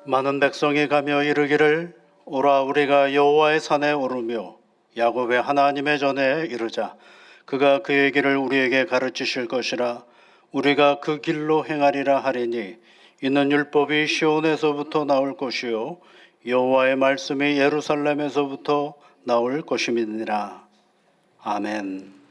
많은 백성이 가며 이르기를 오라 우리가 여호와의 산에 오르며 야곱의 하나님의 전에 이르자. 그가 그의 길을 우리에게 가르치실 것이라. 우리가 그 길로 행하리라 하리니 이는 율법이 시온에서부터 나올 것이요 여호와의 말씀이 예루살렘에서부터 나올 것임이니라. 아멘.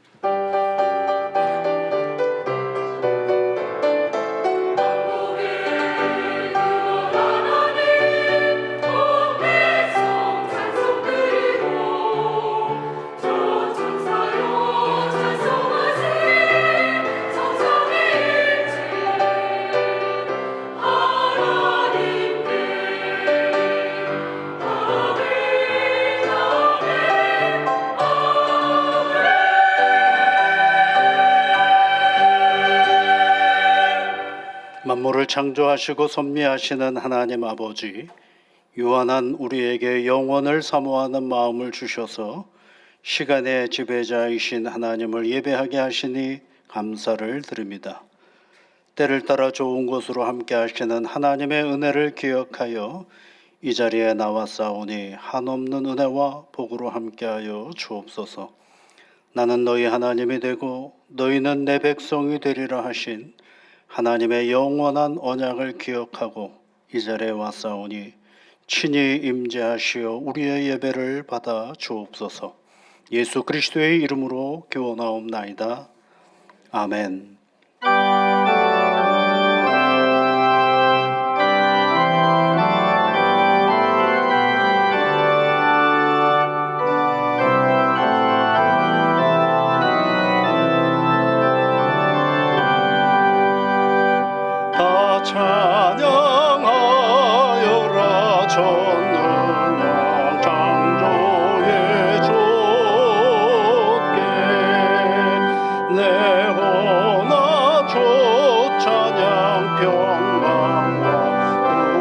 만물을 창조하시고 섭리하시는 하나님 아버지, 유한한 우리에게 영원을 사모하는 마음을 주셔서 시간의 지배자이신 하나님을 예배하게 하시니 감사를 드립니다. 때를 따라 좋은 곳으로 함께 하시는 하나님의 은혜를 기억하여 이 자리에 나왔사오니 한없는 은혜와 복으로 함께하여 주옵소서. 나는 너희 하나님이 되고 너희는 내 백성이 되리라 하신 하나님의 영원한 언약을 기억하고 이 자리에 왔사오니 친히 임재하시어 우리의 예배를 받아 주옵소서. 예수 그리스도의 이름으로 기원하옵나이다. 아멘. 다 찬양하여라 전능한 창조의 주께 내 혼합 주 찬양 평강과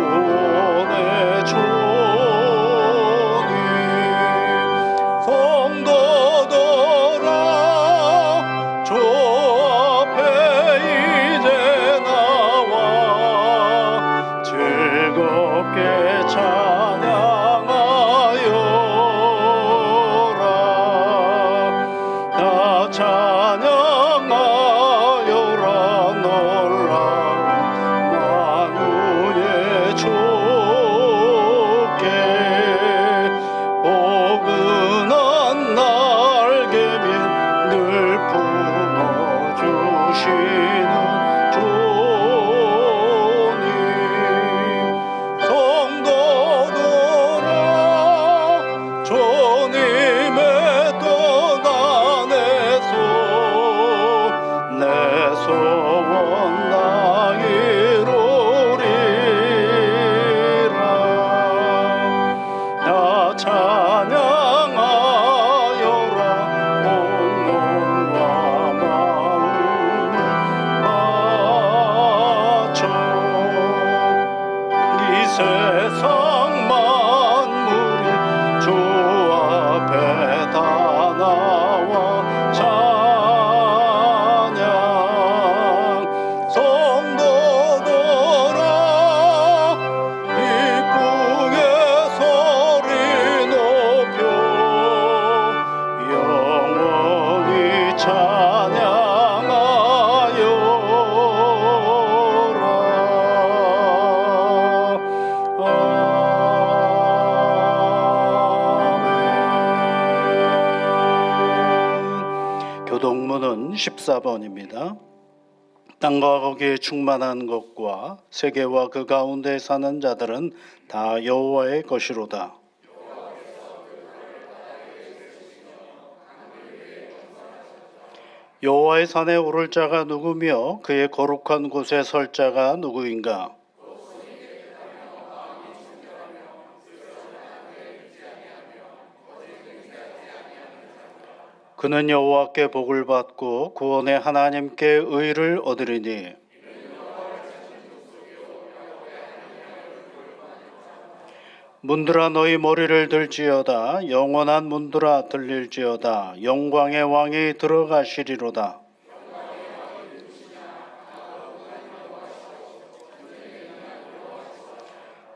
구원의 주님 성도들아 주 앞에 이제 나와 즐겁게 찬양하여라. 다 찬양하여라. 놀라운 만유의 주께 포근한 날개민 늘 품어주시는 주님 성도들아 주님의 뜻 안에서 내 소원 다 이루리라. 다 찬양하여라. 온 몸과 마음을 바쳐 이 세상 만물이 주 앞에 다 나와 찬양 성도들아 기쁘게 소리 높여 영원히 찬양하여라. 아멘. 교동문은 14번입니다. 땅과 거기에 충만한 것과 세계와 그 가운데 사는 자들은 다 여호와의 것이로다. 여호와의 산에 오를 자가 누구며 그의 거룩한 곳에 설 자가 누구인가? 그는 여호와께 복을 받고 구원의 하나님께 의를 얻으리니 문들아 너희 머리를 들지어다. 영원한 문들아 들릴지어다. 영광의 왕이 들어가시리로다.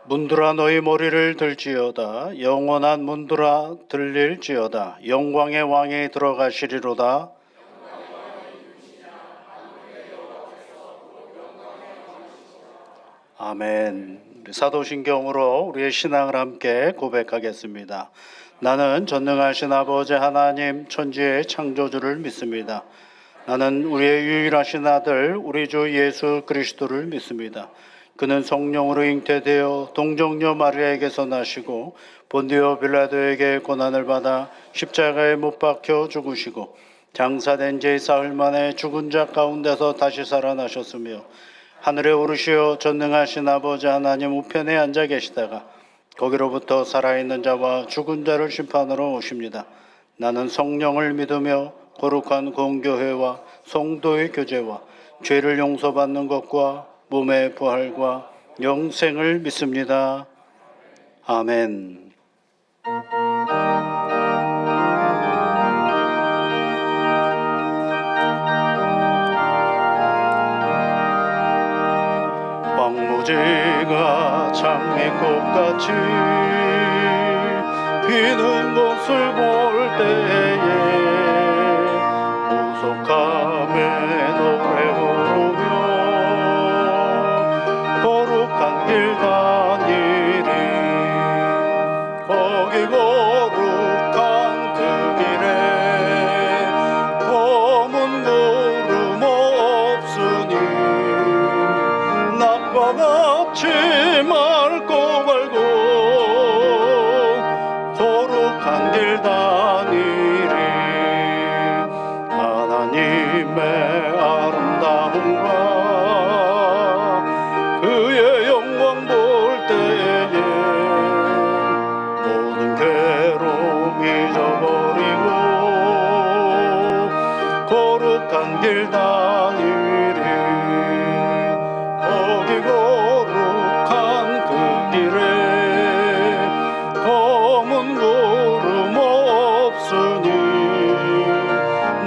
문들아 너희 머리를 들지어다. 영원한 문들아 들릴지어다. 영광의 왕이 들어가시리로다. 아멘. 우리 사도신경으로 우리의 신앙을 함께 고백하겠습니다. 나는 전능하신 아버지 하나님 천지의 창조주를 믿습니다. 나는 우리의 유일하신 아들 우리 주 예수 그리스도를 믿습니다. 그는 성령으로 잉태되어 동정녀 마리아에게서 나시고 본디오 빌라도에게 고난을 받아 십자가에 못 박혀 죽으시고 장사된 지 사흘 만에 죽은 자 가운데서 다시 살아나셨으며 하늘에 오르시어 전능하신 아버지 하나님 우편에 앉아 계시다가 거기로부터 살아있는 자와 죽은 자를 심판하러 오십니다. 나는 성령을 믿으며 거룩한 공교회와 성도의 교제와 죄를 용서받는 것과 몸의 부활과 영생을 믿습니다. 아멘. 황무지가 장미꽃같이 피는 것을 볼 때에 보석함에 노래 부르며 거룩한 길 다니리. 거기 거룩한 그 길에 검은 구름 없으니 낮과 같이 맑고 밝고 거룩한 길 다니리. 하나님의 아름다움과 그의 영광 볼 때에 모든 괴로움 잊어버리고 거룩한 길 다니리. 거기 거룩한 그 길에 검은 구름 없으니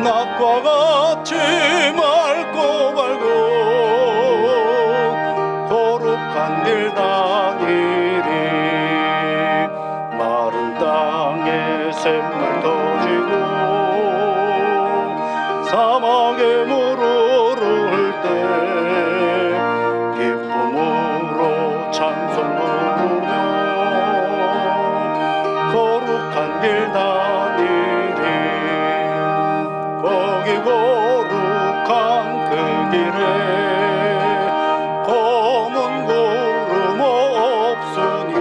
낮과 같이 맑고 밝고 거룩한 길 다니리. 마른 땅에 샘물 터지고 사막에 물 오를 때 기쁨으로 찬송 부르며 거룩한 길 다니리. 거기 거룩한 그 길에 검은 구름 없으니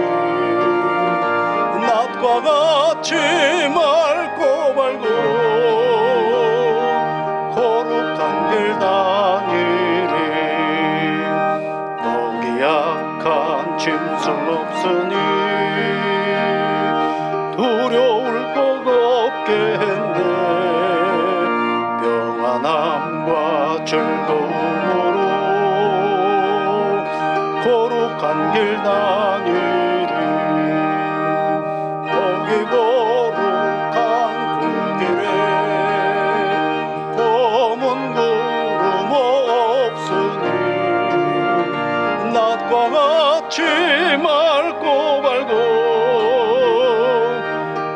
낮과 같이 맑고 밝고 거룩한 길 다니리. 거기 약한 짐승 없으니 두려울 것 없겠네. 평안함과 즐거움으로 거룩한 길 다니리. 거기 거룩한 그 길에 검은 구름 없으니 낮과 같이 맑고 밝고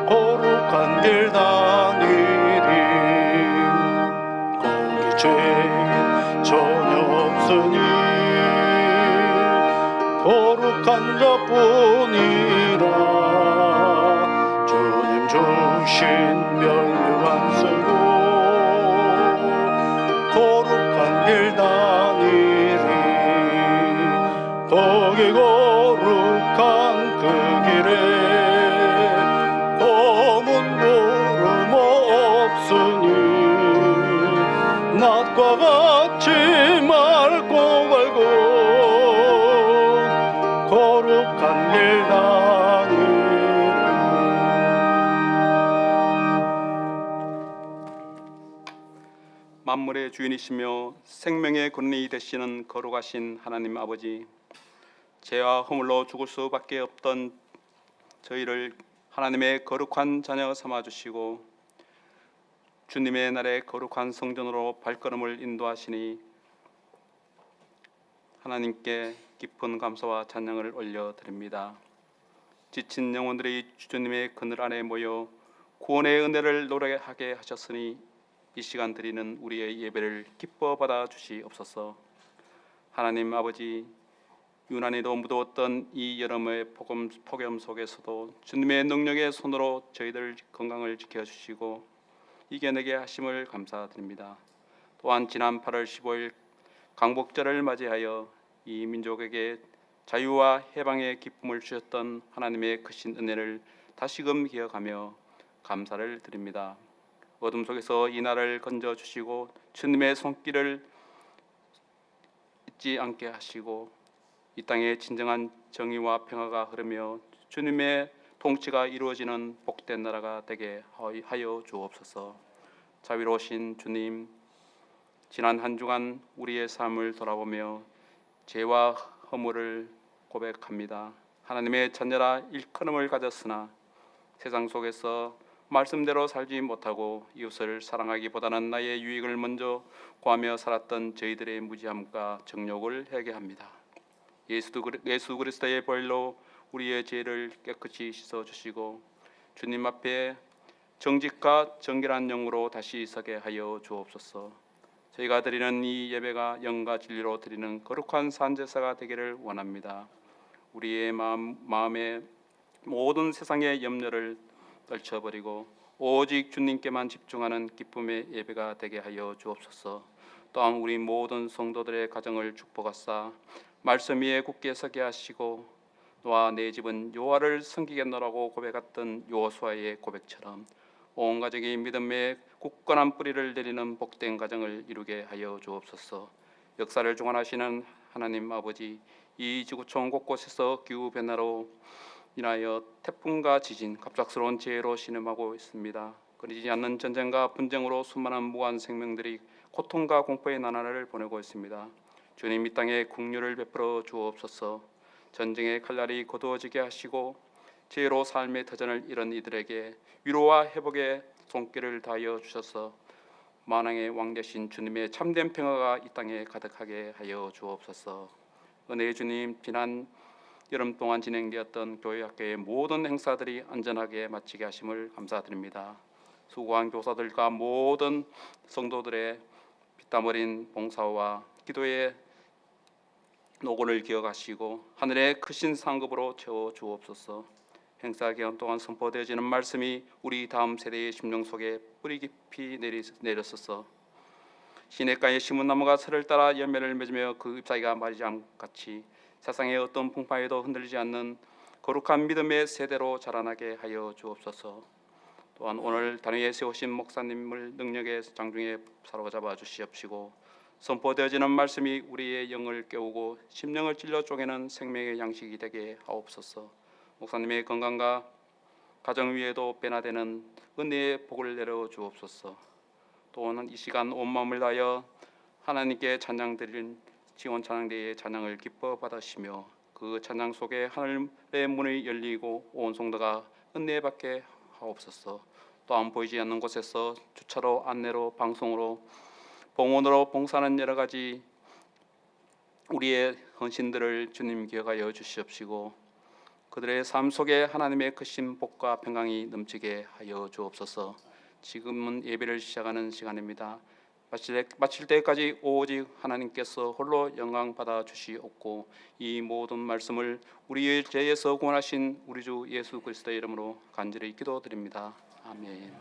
거룩한 길 다니리. 거기 죄인 전혀 없으니 거룩한 자뿐이라. 주님 주신 면류관 쓰고 거룩한 길 다니리. 거기 거룩한 그 길에 검은 구름 없으니 낮과 같이 맑고 밝고 거룩한 길 다니리. 만물의 주인이시며 생명의 근원이 되시는 거룩하신 하나님 아버지, 죄와 허물로 죽을 수밖에 없던 저희를 하나님의 거룩한 자녀 삼아주시고 주님의 날에 거룩한 성전으로 발걸음을 인도하시니 하나님께 깊은 감사와 찬양을 올려드립니다. 지친 영혼들이 주님의 그늘 안에 모여 구원의 은혜를 노래하게 하셨으니 이 시간 드리는 우리의 예배를 기뻐 받아 주시옵소서. 하나님 아버지, 유난히도 무더웠던 이 여름의 폭염 속에서도 주님의 능력의 손으로 저희들 건강을 지켜주시고 이겨내게 하심을 감사드립니다. 또한 지난 8월 15일 강복절을 맞이하여 이 민족에게 자유와 해방의 기쁨을 주셨던 하나님의 크신 은혜를 다시금 기억하며 감사를 드립니다. 어둠 속에서 이 날을 건져주시고 주님의 손길을 잊지 않게 하시고 이 땅에 진정한 정의와 평화가 흐르며 주님의 통치가 이루어지는 복된 나라가 되게 하여 주옵소서. 자비로우신 주님, 지난 한 주간 우리의 삶을 돌아보며 죄와 허물을 고백합니다. 하나님의 자녀라 일컬음을 가졌으나 세상 속에서 말씀대로 살지 못하고 이웃을 사랑하기보다는 나의 유익을 먼저 구하며 살았던 저희들의 무지함과 정욕을 회개합니다. 예수 그리스도의 보혈로 우리의 죄를 깨끗이 씻어주시고 주님 앞에 정직과 정결한 영으로 다시 서게 하여 주옵소서. 저희가 드리는 이 예배가 영과 진리로 드리는 거룩한 산제사가 되기를 원합니다. 우리의 마음에 모든 세상의 염려를 떨쳐버리고 오직 주님께만 집중하는 기쁨의 예배가 되게 하여 주옵소서. 또한 우리 모든 성도들의 가정을 축복하사 말씀 위에 굳게 서게 하시고 너와 내 집은 여호와를 섬기겠노라고 고백했던 여호수아의 고백처럼 온 가족이 믿음의 굳건한 뿌리를 내리는 복된 가정을 이루게 하여 주옵소서. 역사를 주관하시는 하나님 아버지, 이 지구촌 곳곳에서 기후 변화로 인하여 태풍과 지진, 갑작스러운 재해로 신음하고 있습니다. 끊이지 않는 전쟁과 분쟁으로 수많은 무한 생명들이 고통과 공포의 나날을 보내고 있습니다. 주님, 이 땅에 긍휼을 베풀어 주옵소서. 전쟁의 칼날이 거두어지게 하시고 죄로 삶의 터전을 잃은 이들에게 위로와 회복의 손길을 다하여 주셔서 만왕의 왕 되신 주님의 참된 평화가 이 땅에 가득하게 하여 주옵소서. 은혜의 주님, 지난 여름 동안 진행되었던 교회 학교의 모든 행사들이 안전하게 마치게 하심을 감사드립니다. 수고한 교사들과 모든 성도들의 피땀 어린 봉사와 기도의 노고를 기억하시고 하늘의 크신 상급으로 채워 주옵소서. 행사 기간 동안 선포되어지는 말씀이 우리 다음 세대의 심령 속에 뿌리 깊이 내렸어서 시냇가에 심은 나무가 설을 따라 열매를 맺으며 그 잎사귀가 마리장같이 세상의 어떤 풍파에도 흔들리지 않는 거룩한 믿음의 세대로 자라나게 하여 주옵소서. 또한 오늘 단위에 세우신 목사님을 능력의 장중에 사로잡아 주시옵시고 선포되어지는 말씀이 우리의 영을 깨우고 심령을 찔러 쪼개는 생명의 양식이 되게 하옵소서. 목사님의 건강과 가정 위에도 변화되는 은혜의 복을 내려 주옵소서. 또한 이 시간 온 마음을 다하여 하나님께 찬양 드린 지원 찬양대의 찬양을 기뻐 받으시며 그 찬양 속에 하늘의 문이 열리고 온 성도가 은혜 받게 하옵소서. 또한 보이지 않는 곳에서 주차로, 안내로, 방송으로, 봉헌으로 봉사하는 여러 가지 우리의 헌신들을 주님 기억하여 주시옵시고 그들의 삶 속에 하나님의 크신 복과 평강이 넘치게 하여 주옵소서. 지금은 예배를 시작하는 시간입니다. 마칠 때까지 오직 하나님께서 홀로 영광 받아 주시옵고 이 모든 말씀을 우리의 죄에서 구원하신 우리 주 예수 그리스도의 이름으로 간절히 기도드립니다. 아멘.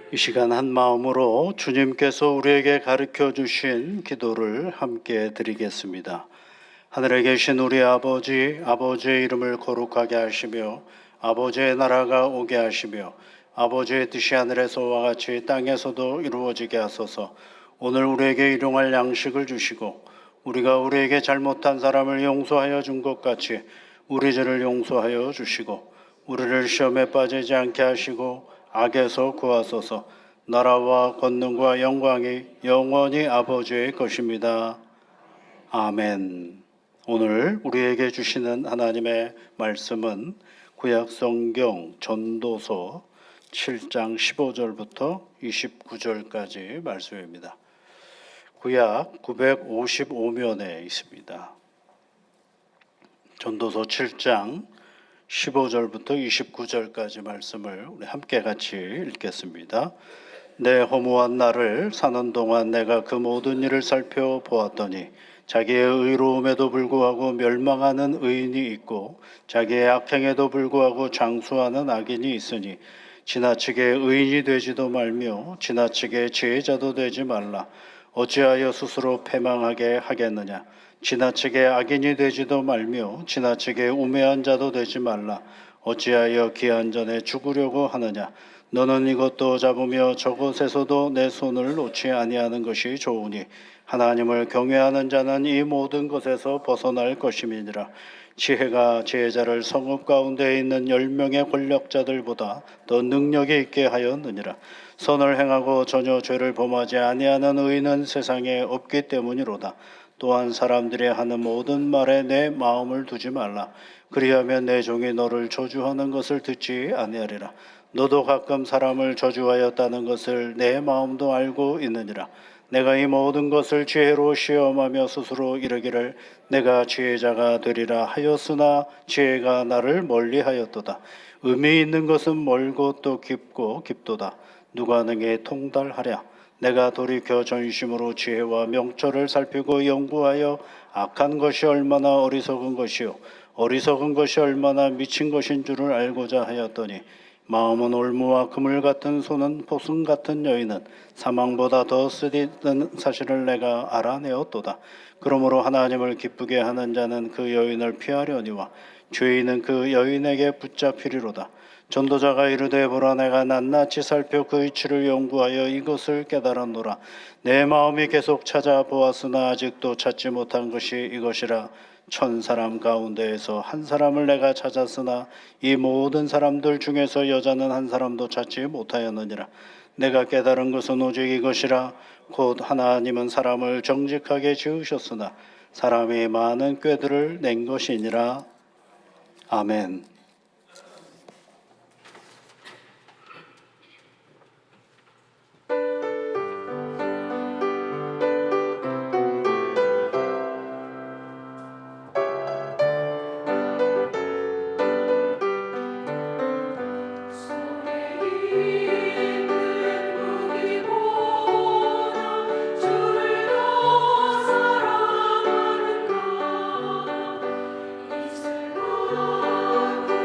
이 시간 한 마음으로 주님께서 우리에게 가르쳐 주신 기도를 함께 드리겠습니다. 하늘에 계신 우리 아버지, 아버지의 이름을 거룩하게 하시며 아버지의 나라가 오게 하시며 아버지의 뜻이 하늘에서와 같이 땅에서도 이루어지게 하소서. 오늘 우리에게 일용할 양식을 주시고 우리가 우리에게 잘못한 사람을 용서하여 준 것 같이 우리 죄를 용서하여 주시고 우리를 시험에 빠지지 않게 하시고 악에서 구하소서. 나라와 권능과 영광이 영원히 아버지의 것입니다. 아멘. 오늘 우리에게 주시는 하나님의 말씀은 구약 성경 전도서 7장 15절부터 29절까지 말씀입니다. 구약 955면에 있습니다. 전도서 7장 15절부터 29절까지 말씀을 우리 함께 같이 읽겠습니다. 내 허무한 날을 사는 동안 내가 그 모든 일을 살펴보았더니 자기의 의로움에도 불구하고 멸망하는 의인이 있고 자기의 악행에도 불구하고 장수하는 악인이 있으니 지나치게 의인이 되지도 말며 지나치게 지혜자도 되지 말라. 어찌하여 스스로 패망하게 하겠느냐. 지나치게 악인이 되지도 말며 지나치게 우매한 자도 되지 말라. 어찌하여 기한 전에 죽으려고 하느냐. 너는 이것도 잡으며 저것에서도 내 손을 놓지 아니하는 것이 좋으니 하나님을 경외하는 자는 이 모든 것에서 벗어날 것임이니라. 지혜가 지혜자를 성읍 가운데 있는 10명의 권력자들보다 더 능력이 있게 하였느니라. 선을 행하고 전혀 죄를 범하지 아니하는 의인은 세상에 없기 때문이로다. 또한 사람들이 하는 모든 말에 내 마음을 두지 말라. 그리하면 내 종이 너를 저주하는 것을 듣지 아니하리라. 너도 가끔 사람을 저주하였다는 것을 내 마음도 알고 있느니라. 내가 이 모든 것을 지혜로 시험하며 스스로 이르기를 내가 지혜자가 되리라 하였으나 지혜가 나를 멀리하였도다. 의미 있는 것은 멀고 또 깊고 깊도다. 누가 능히 통달하랴. 내가 돌이켜 전심으로 지혜와 명철을 살피고 연구하여 악한 것이 얼마나 어리석은 것이요 어리석은 것이 얼마나 미친 것인 줄을 알고자 하였더니 마음은 올무와 그물 같은 손은 포승 같은 여인은 사망보다 더 쓰리는 사실을 내가 알아내었도다. 그러므로 하나님을 기쁘게 하는 자는 그 여인을 피하려니와 죄인은 그 여인에게 붙잡히리로다. 전도자가 이르되 보라 내가 낱낱이 살펴 그 이치를 연구하여 이것을 깨달았노라. 내 마음이 계속 찾아보았으나 아직도 찾지 못한 것이 이것이라. 1000사람 가운데에서 한 사람을 내가 찾았으나 이 모든 사람들 중에서 여자는 한 사람도 찾지 못하였느니라. 내가 깨달은 것은 오직 이것이라. 곧 하나님은 사람을 정직하게 지으셨으나 사람이 많은 꾀들을 낸 것이니라. 아멘. 사랑하는가 이슬과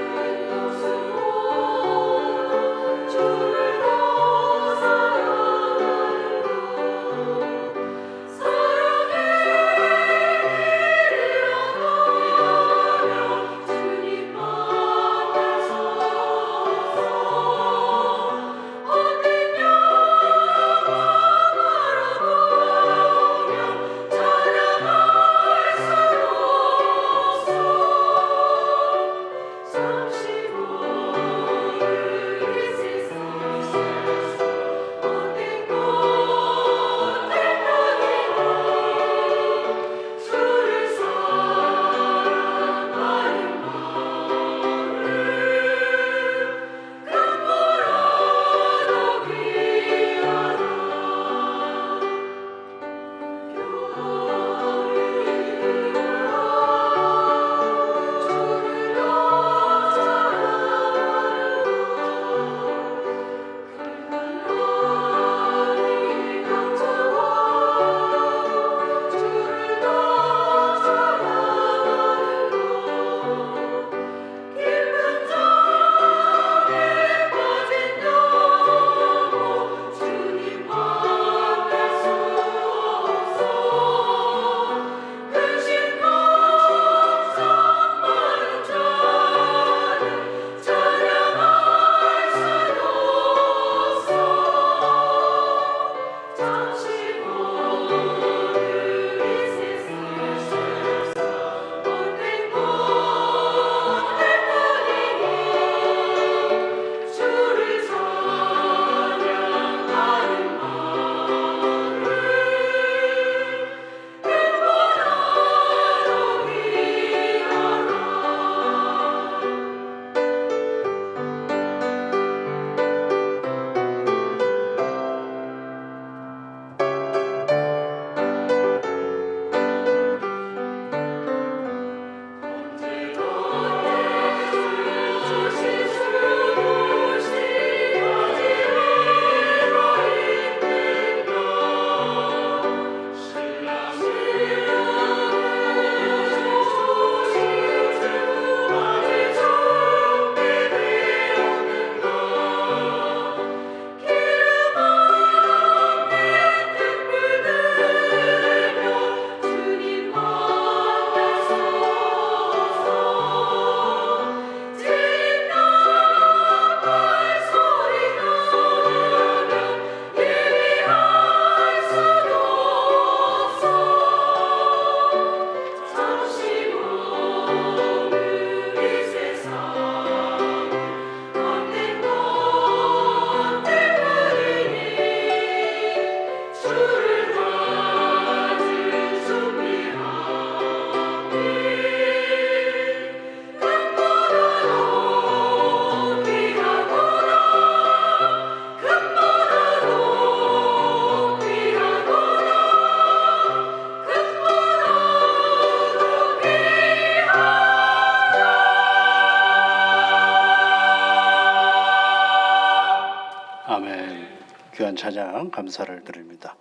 아멘. 귀한 찬양 감사를 드립니다.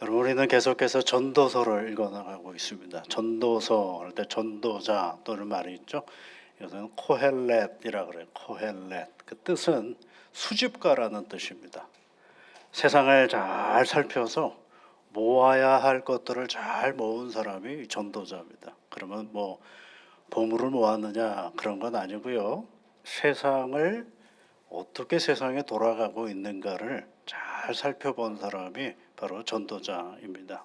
여러분, 우리는 계속해서 전도서를 읽어나가고 있습니다. 전도서 할 때 전도자 또는 말이 있죠. 이것은 코헬렛이라 그래요. 코헬렛. 그 뜻은 수집가라는 뜻입니다. 세상을 잘 살펴서 모아야 할 것들을 잘 모은 사람이 전도자입니다. 그러면 뭐 보물을 모았느냐 그런 건 아니고요. 세상을 어떻게 세상에 돌아가고 있는가를 잘 살펴본 사람이 바로 전도자입니다.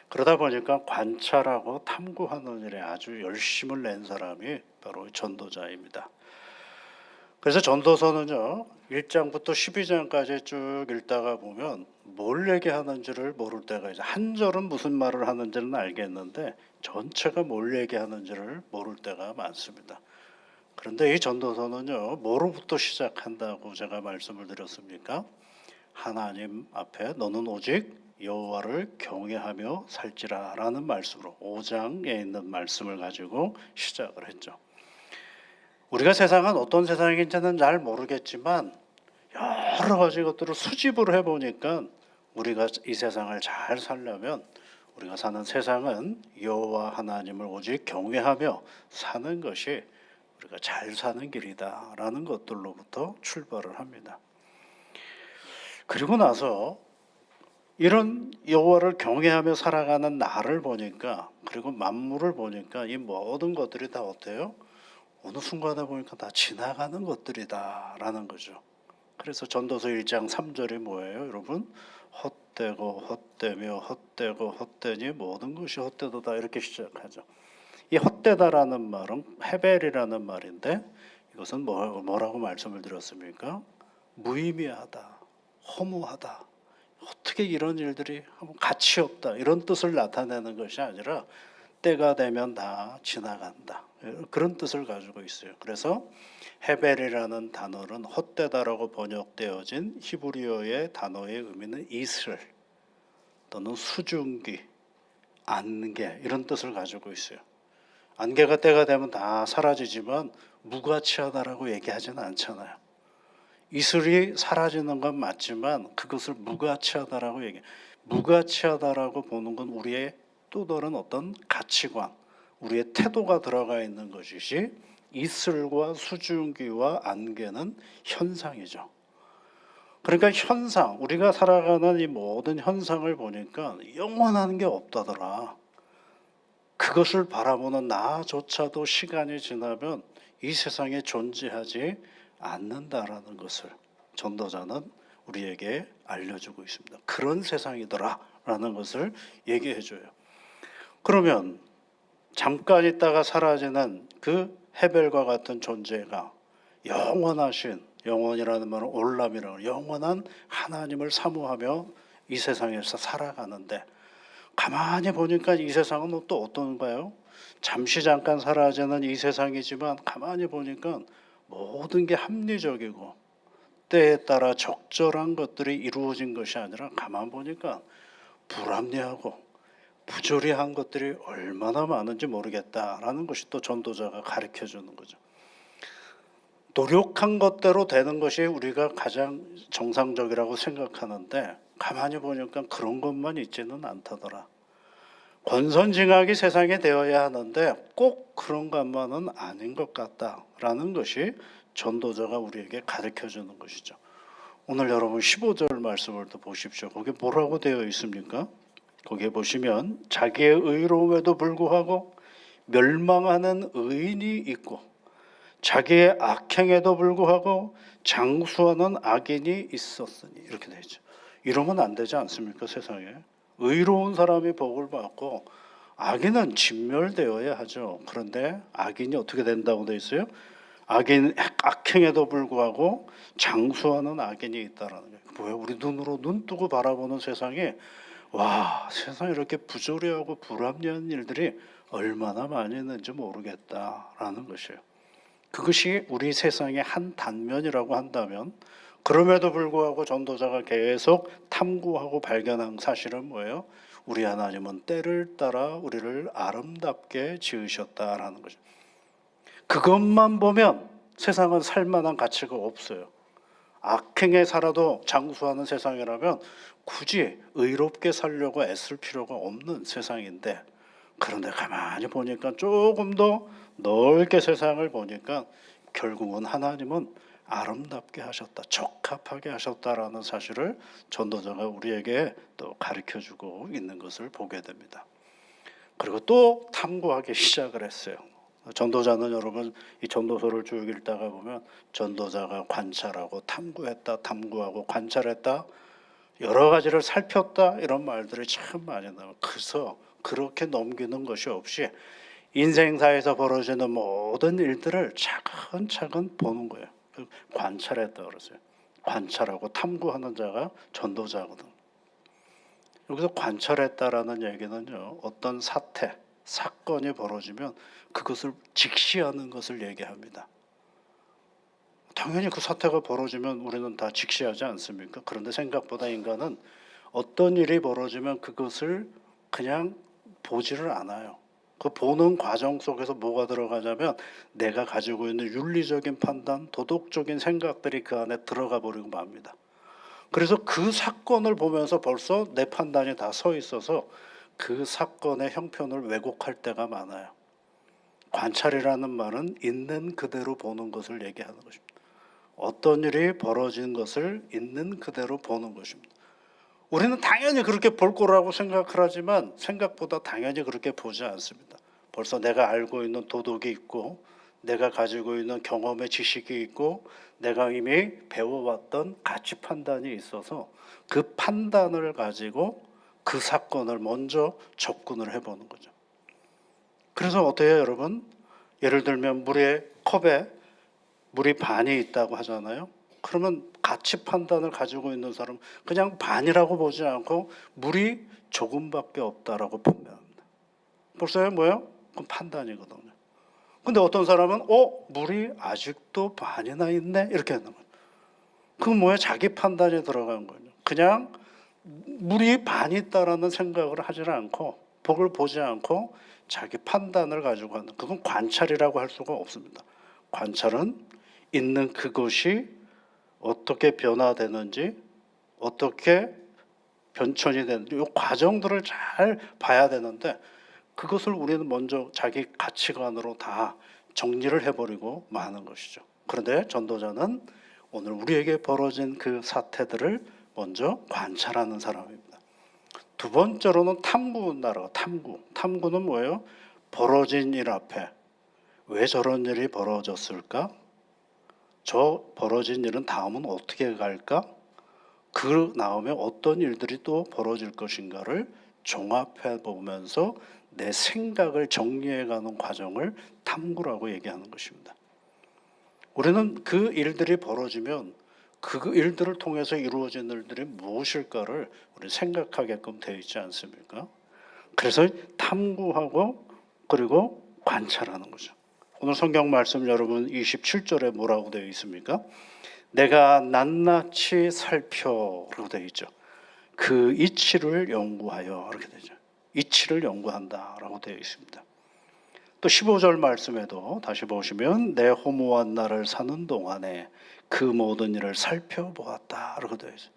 그러다 보니까 관찰하고 탐구하는 일에 아주 열심을 낸 사람이 바로 전도자입니다. 그래서 전도서는요, 1장부터 12장까지 쭉 읽다가 보면 뭘 얘기하는지를 모를 때가 있어요. 한 절은 무슨 말을 하는지는 알겠는데 전체가 뭘 얘기하는지를 모를 때가 많습니다. 그런데 이 전도서는요, 뭐로부터 시작한다고 제가 말씀을 드렸습니까? 하나님 앞에 너는 오직 여호와를 경외하며 살지라 라는 말씀으로 5장에 있는 말씀을 가지고 시작을 했죠. 우리가 세상은 어떤 세상인지는 잘 모르겠지만 여러 가지 것들을 수집을 해보니까 우리가 이 세상을 잘 살려면 우리가 사는 세상은 여호와 하나님을 오직 경외하며 사는 것이 우리가 잘 사는 길이다라는 것들로부터 출발을 합니다. 그리고 나서 이런 여호와를 경외하며 살아가는 나를 보니까, 그리고 만물을 보니까 이 모든 것들이 다 어때요? 어느 순간에 보니까 다 지나가는 것들이다라는 거죠. 그래서 전도서 1장 3절이 뭐예요, 여러분? 헛되고 헛되며 헛되고 헛되니 모든 것이 헛되도다, 이렇게 시작하죠. 이 헛되다라는 말은 헤벨이라는 말인데 이것은 뭐라고 말씀을 드렸습니까? 무의미하다, 허무하다, 어떻게 이런 일들이 가치 없다, 이런 뜻을 나타내는 것이 아니라 때가 되면 다 지나간다, 그런 뜻을 가지고 있어요. 그래서 헤벨이라는 단어는 헛되다라고 번역되어진 히브리어의 단어의 의미는 이슬 또는 수증기, 안개, 이런 뜻을 가지고 있어요. 안개가 때가 되면 다 사라지지만 무가치하다라고 얘기하지는 않잖아요. 이슬이 사라지는 건 맞지만 그것을 무가치하다라고 얘기해요. 무가치하다라고 보는 건 우리의 또 다른 어떤 가치관, 우리의 태도가 들어가 있는 것이지, 이슬과 수증기와 안개는 현상이죠. 그러니까 현상, 우리가 살아가는 이 모든 현상을 보니까 영원한 게 없다더라. 그것을 바라보는 나조차도 시간이 지나면 이 세상에 존재하지 않는다라는 것을 전도자는 우리에게 알려주고 있습니다. 그런 세상이더라라는 것을 얘기해줘요. 그러면 잠깐 있다가 사라지는 그 헤벨과 같은 존재가 영원하신, 영원이라는 말은 올람이라는 영원한 하나님을 사모하며 이 세상에서 살아가는데, 가만히 보니까 이 세상은 또 어떤가요? 잠시 잠깐 사라지는 이 세상이지만 가만히 보니까 모든 게 합리적이고 때에 따라 적절한 것들이 이루어진 것이 아니라 가만 보니까 불합리하고 부조리한 것들이 얼마나 많은지 모르겠다라는 것이 또 전도자가 가르쳐 주는 거죠. 노력한 것대로 되는 것이 우리가 가장 정상적이라고 생각하는데 가만히 보니까 그런 것만 있지는 않다더라. 권선징악이 세상에 되어야 하는데 꼭 그런 것만은 아닌 것 같다라는 것이 전도자가 우리에게 가르쳐 주는 것이죠. 오늘 여러분 15절 말씀을 또 보십시오. 거기 뭐라고 되어 있습니까? 거기에 보시면 자기의 의로움에도 불구하고 멸망하는 의인이 있고 자기의 악행에도 불구하고 장수하는 악인이 있었으니, 이렇게 되어 있죠. 이러면 안 되지 않습니까? 세상에 의로운 사람이 복을 받고 악인은 진멸되어야 하죠. 그런데 악인이 어떻게 된다고 되어 있어요? 악행에도 불구하고 장수하는 악인이 있다라는 거예요. 뭐예요? 우리 눈으로 눈 뜨고 바라보는 세상에, 와, 세상에 이렇게 부조리하고 불합리한 일들이 얼마나 많이 있는지 모르겠다라는 것이에요. 그것이 우리 세상의 한 단면이라고 한다면, 그럼에도 불구하고 전도자가 계속 탐구하고 발견한 사실은 뭐예요? 우리 하나님은 때를 따라 우리를 아름답게 지으셨다라는 거죠. 그것만 보면 세상은 살만한 가치가 없어요. 악행에 살아도 장수하는 세상이라면 굳이 의롭게 살려고 애쓸 필요가 없는 세상인데, 그런데 가만히 보니까 조금 더 넓게 세상을 보니까 결국은 하나님은 아름답게 하셨다, 적합하게 하셨다라는 사실을 전도자가 우리에게 또 가르쳐주고 있는 것을 보게 됩니다. 그리고 또 탐구하기 시작을 했어요. 전도자는 여러분 이 전도서를 쭉 읽다가 보면 전도자가 관찰하고 탐구했다, 탐구하고 관찰했다, 여러 가지를 살폈다, 이런 말들이 참 많이 나와요. 그래서 그렇게 넘기는 것이 없이 인생사에서 벌어지는 모든 일들을 차근차근 보는 거예요. 관찰했다 그러세요. 관찰하고 탐구하는 자가 전도자거든. 여기서 관찰했다라는 얘기는요, 어떤 사태, 사건이 벌어지면 그것을 직시하는 것을 얘기합니다. 당연히 그 사태가 벌어지면 우리는 다 직시하지 않습니까? 그런데 생각보다 인간은 어떤 일이 벌어지면 그것을 그냥 보지를 않아요. 그 보는 과정 속에서 뭐가 들어가냐면 내가 가지고 있는 윤리적인 판단, 도덕적인 생각들이 그 안에 들어가 버리고 맙니다. 그래서 그 사건을 보면서 벌써 내 판단이 다 서 있어서 그 사건의 형편을 왜곡할 때가 많아요. 관찰이라는 말은 있는 그대로 보는 것을 얘기하는 것입니다. 어떤 일이 벌어진 것을 있는 그대로 보는 것입니다. 우리는 당연히 그렇게 볼 거라고 생각을 하지만 생각보다 당연히 그렇게 보지 않습니다. 벌써 내가 알고 있는 도덕이 있고, 내가 가지고 있는 경험의 지식이 있고, 내가 이미 배워왔던 가치 판단이 있어서 그 판단을 가지고 그 사건을 먼저 접근을 해보는 거죠. 그래서 어때요, 여러분? 예를 들면 컵에 물이 반이 있다고 하잖아요. 그러면 가치 판단을 가지고 있는 사람은 그냥 반이라고 보지 않고 물이 조금밖에 없다라고 판단합니다. 벌써요, 뭐예요? 그건 판단이거든요. 근데 어떤 사람은 물이 아직도 반이나 있네, 이렇게 하는 거예요. 그건 뭐예요? 자기 판단이 들어간 거예요. 그냥 물이 반이 있다라는 생각을 하지 않고, 복을 보지 않고 자기 판단을 가지고 하는, 그건 관찰이라고 할 수가 없습니다. 관찰은 있는 그것이 어떻게 변화되는지, 어떻게 변천이 되는지, 이 과정들을 잘 봐야 되는데 그것을 우리는 먼저 자기 가치관으로 다 정리를 해버리고 마는 것이죠. 그런데 전도자는 오늘 우리에게 벌어진 그 사태들을 먼저 관찰하는 사람입니다. 두 번째로는 탐구나라, 탐구는 뭐예요? 벌어진 일 앞에 왜 저런 일이 벌어졌을까? 저 벌어진 일은 다음은 어떻게 갈까? 그 다음에 어떤 일들이 또 벌어질 것인가를 종합해 보면서 내 생각을 정리해가는 과정을 탐구라고 얘기하는 것입니다. 우리는 그 일들이 벌어지면 그 일들을 통해서 이루어진 일들이 무엇일까를 우리 생각하게끔 되어 있지 않습니까? 그래서 탐구하고 그리고 관찰하는 거죠. 오늘 성경 말씀 여러분 27절에 뭐라고 되어 있습니까? 내가 낱낱이 살펴라고 되어 있죠. 그 이치를 연구하여, 이렇게 되죠. 이치를 연구한다라고 되어 있습니다. 또 15절 말씀에도 다시 보시면 내 허무한 날을 사는 동안에 그 모든 일을 살펴보았다라고 되어 있어요.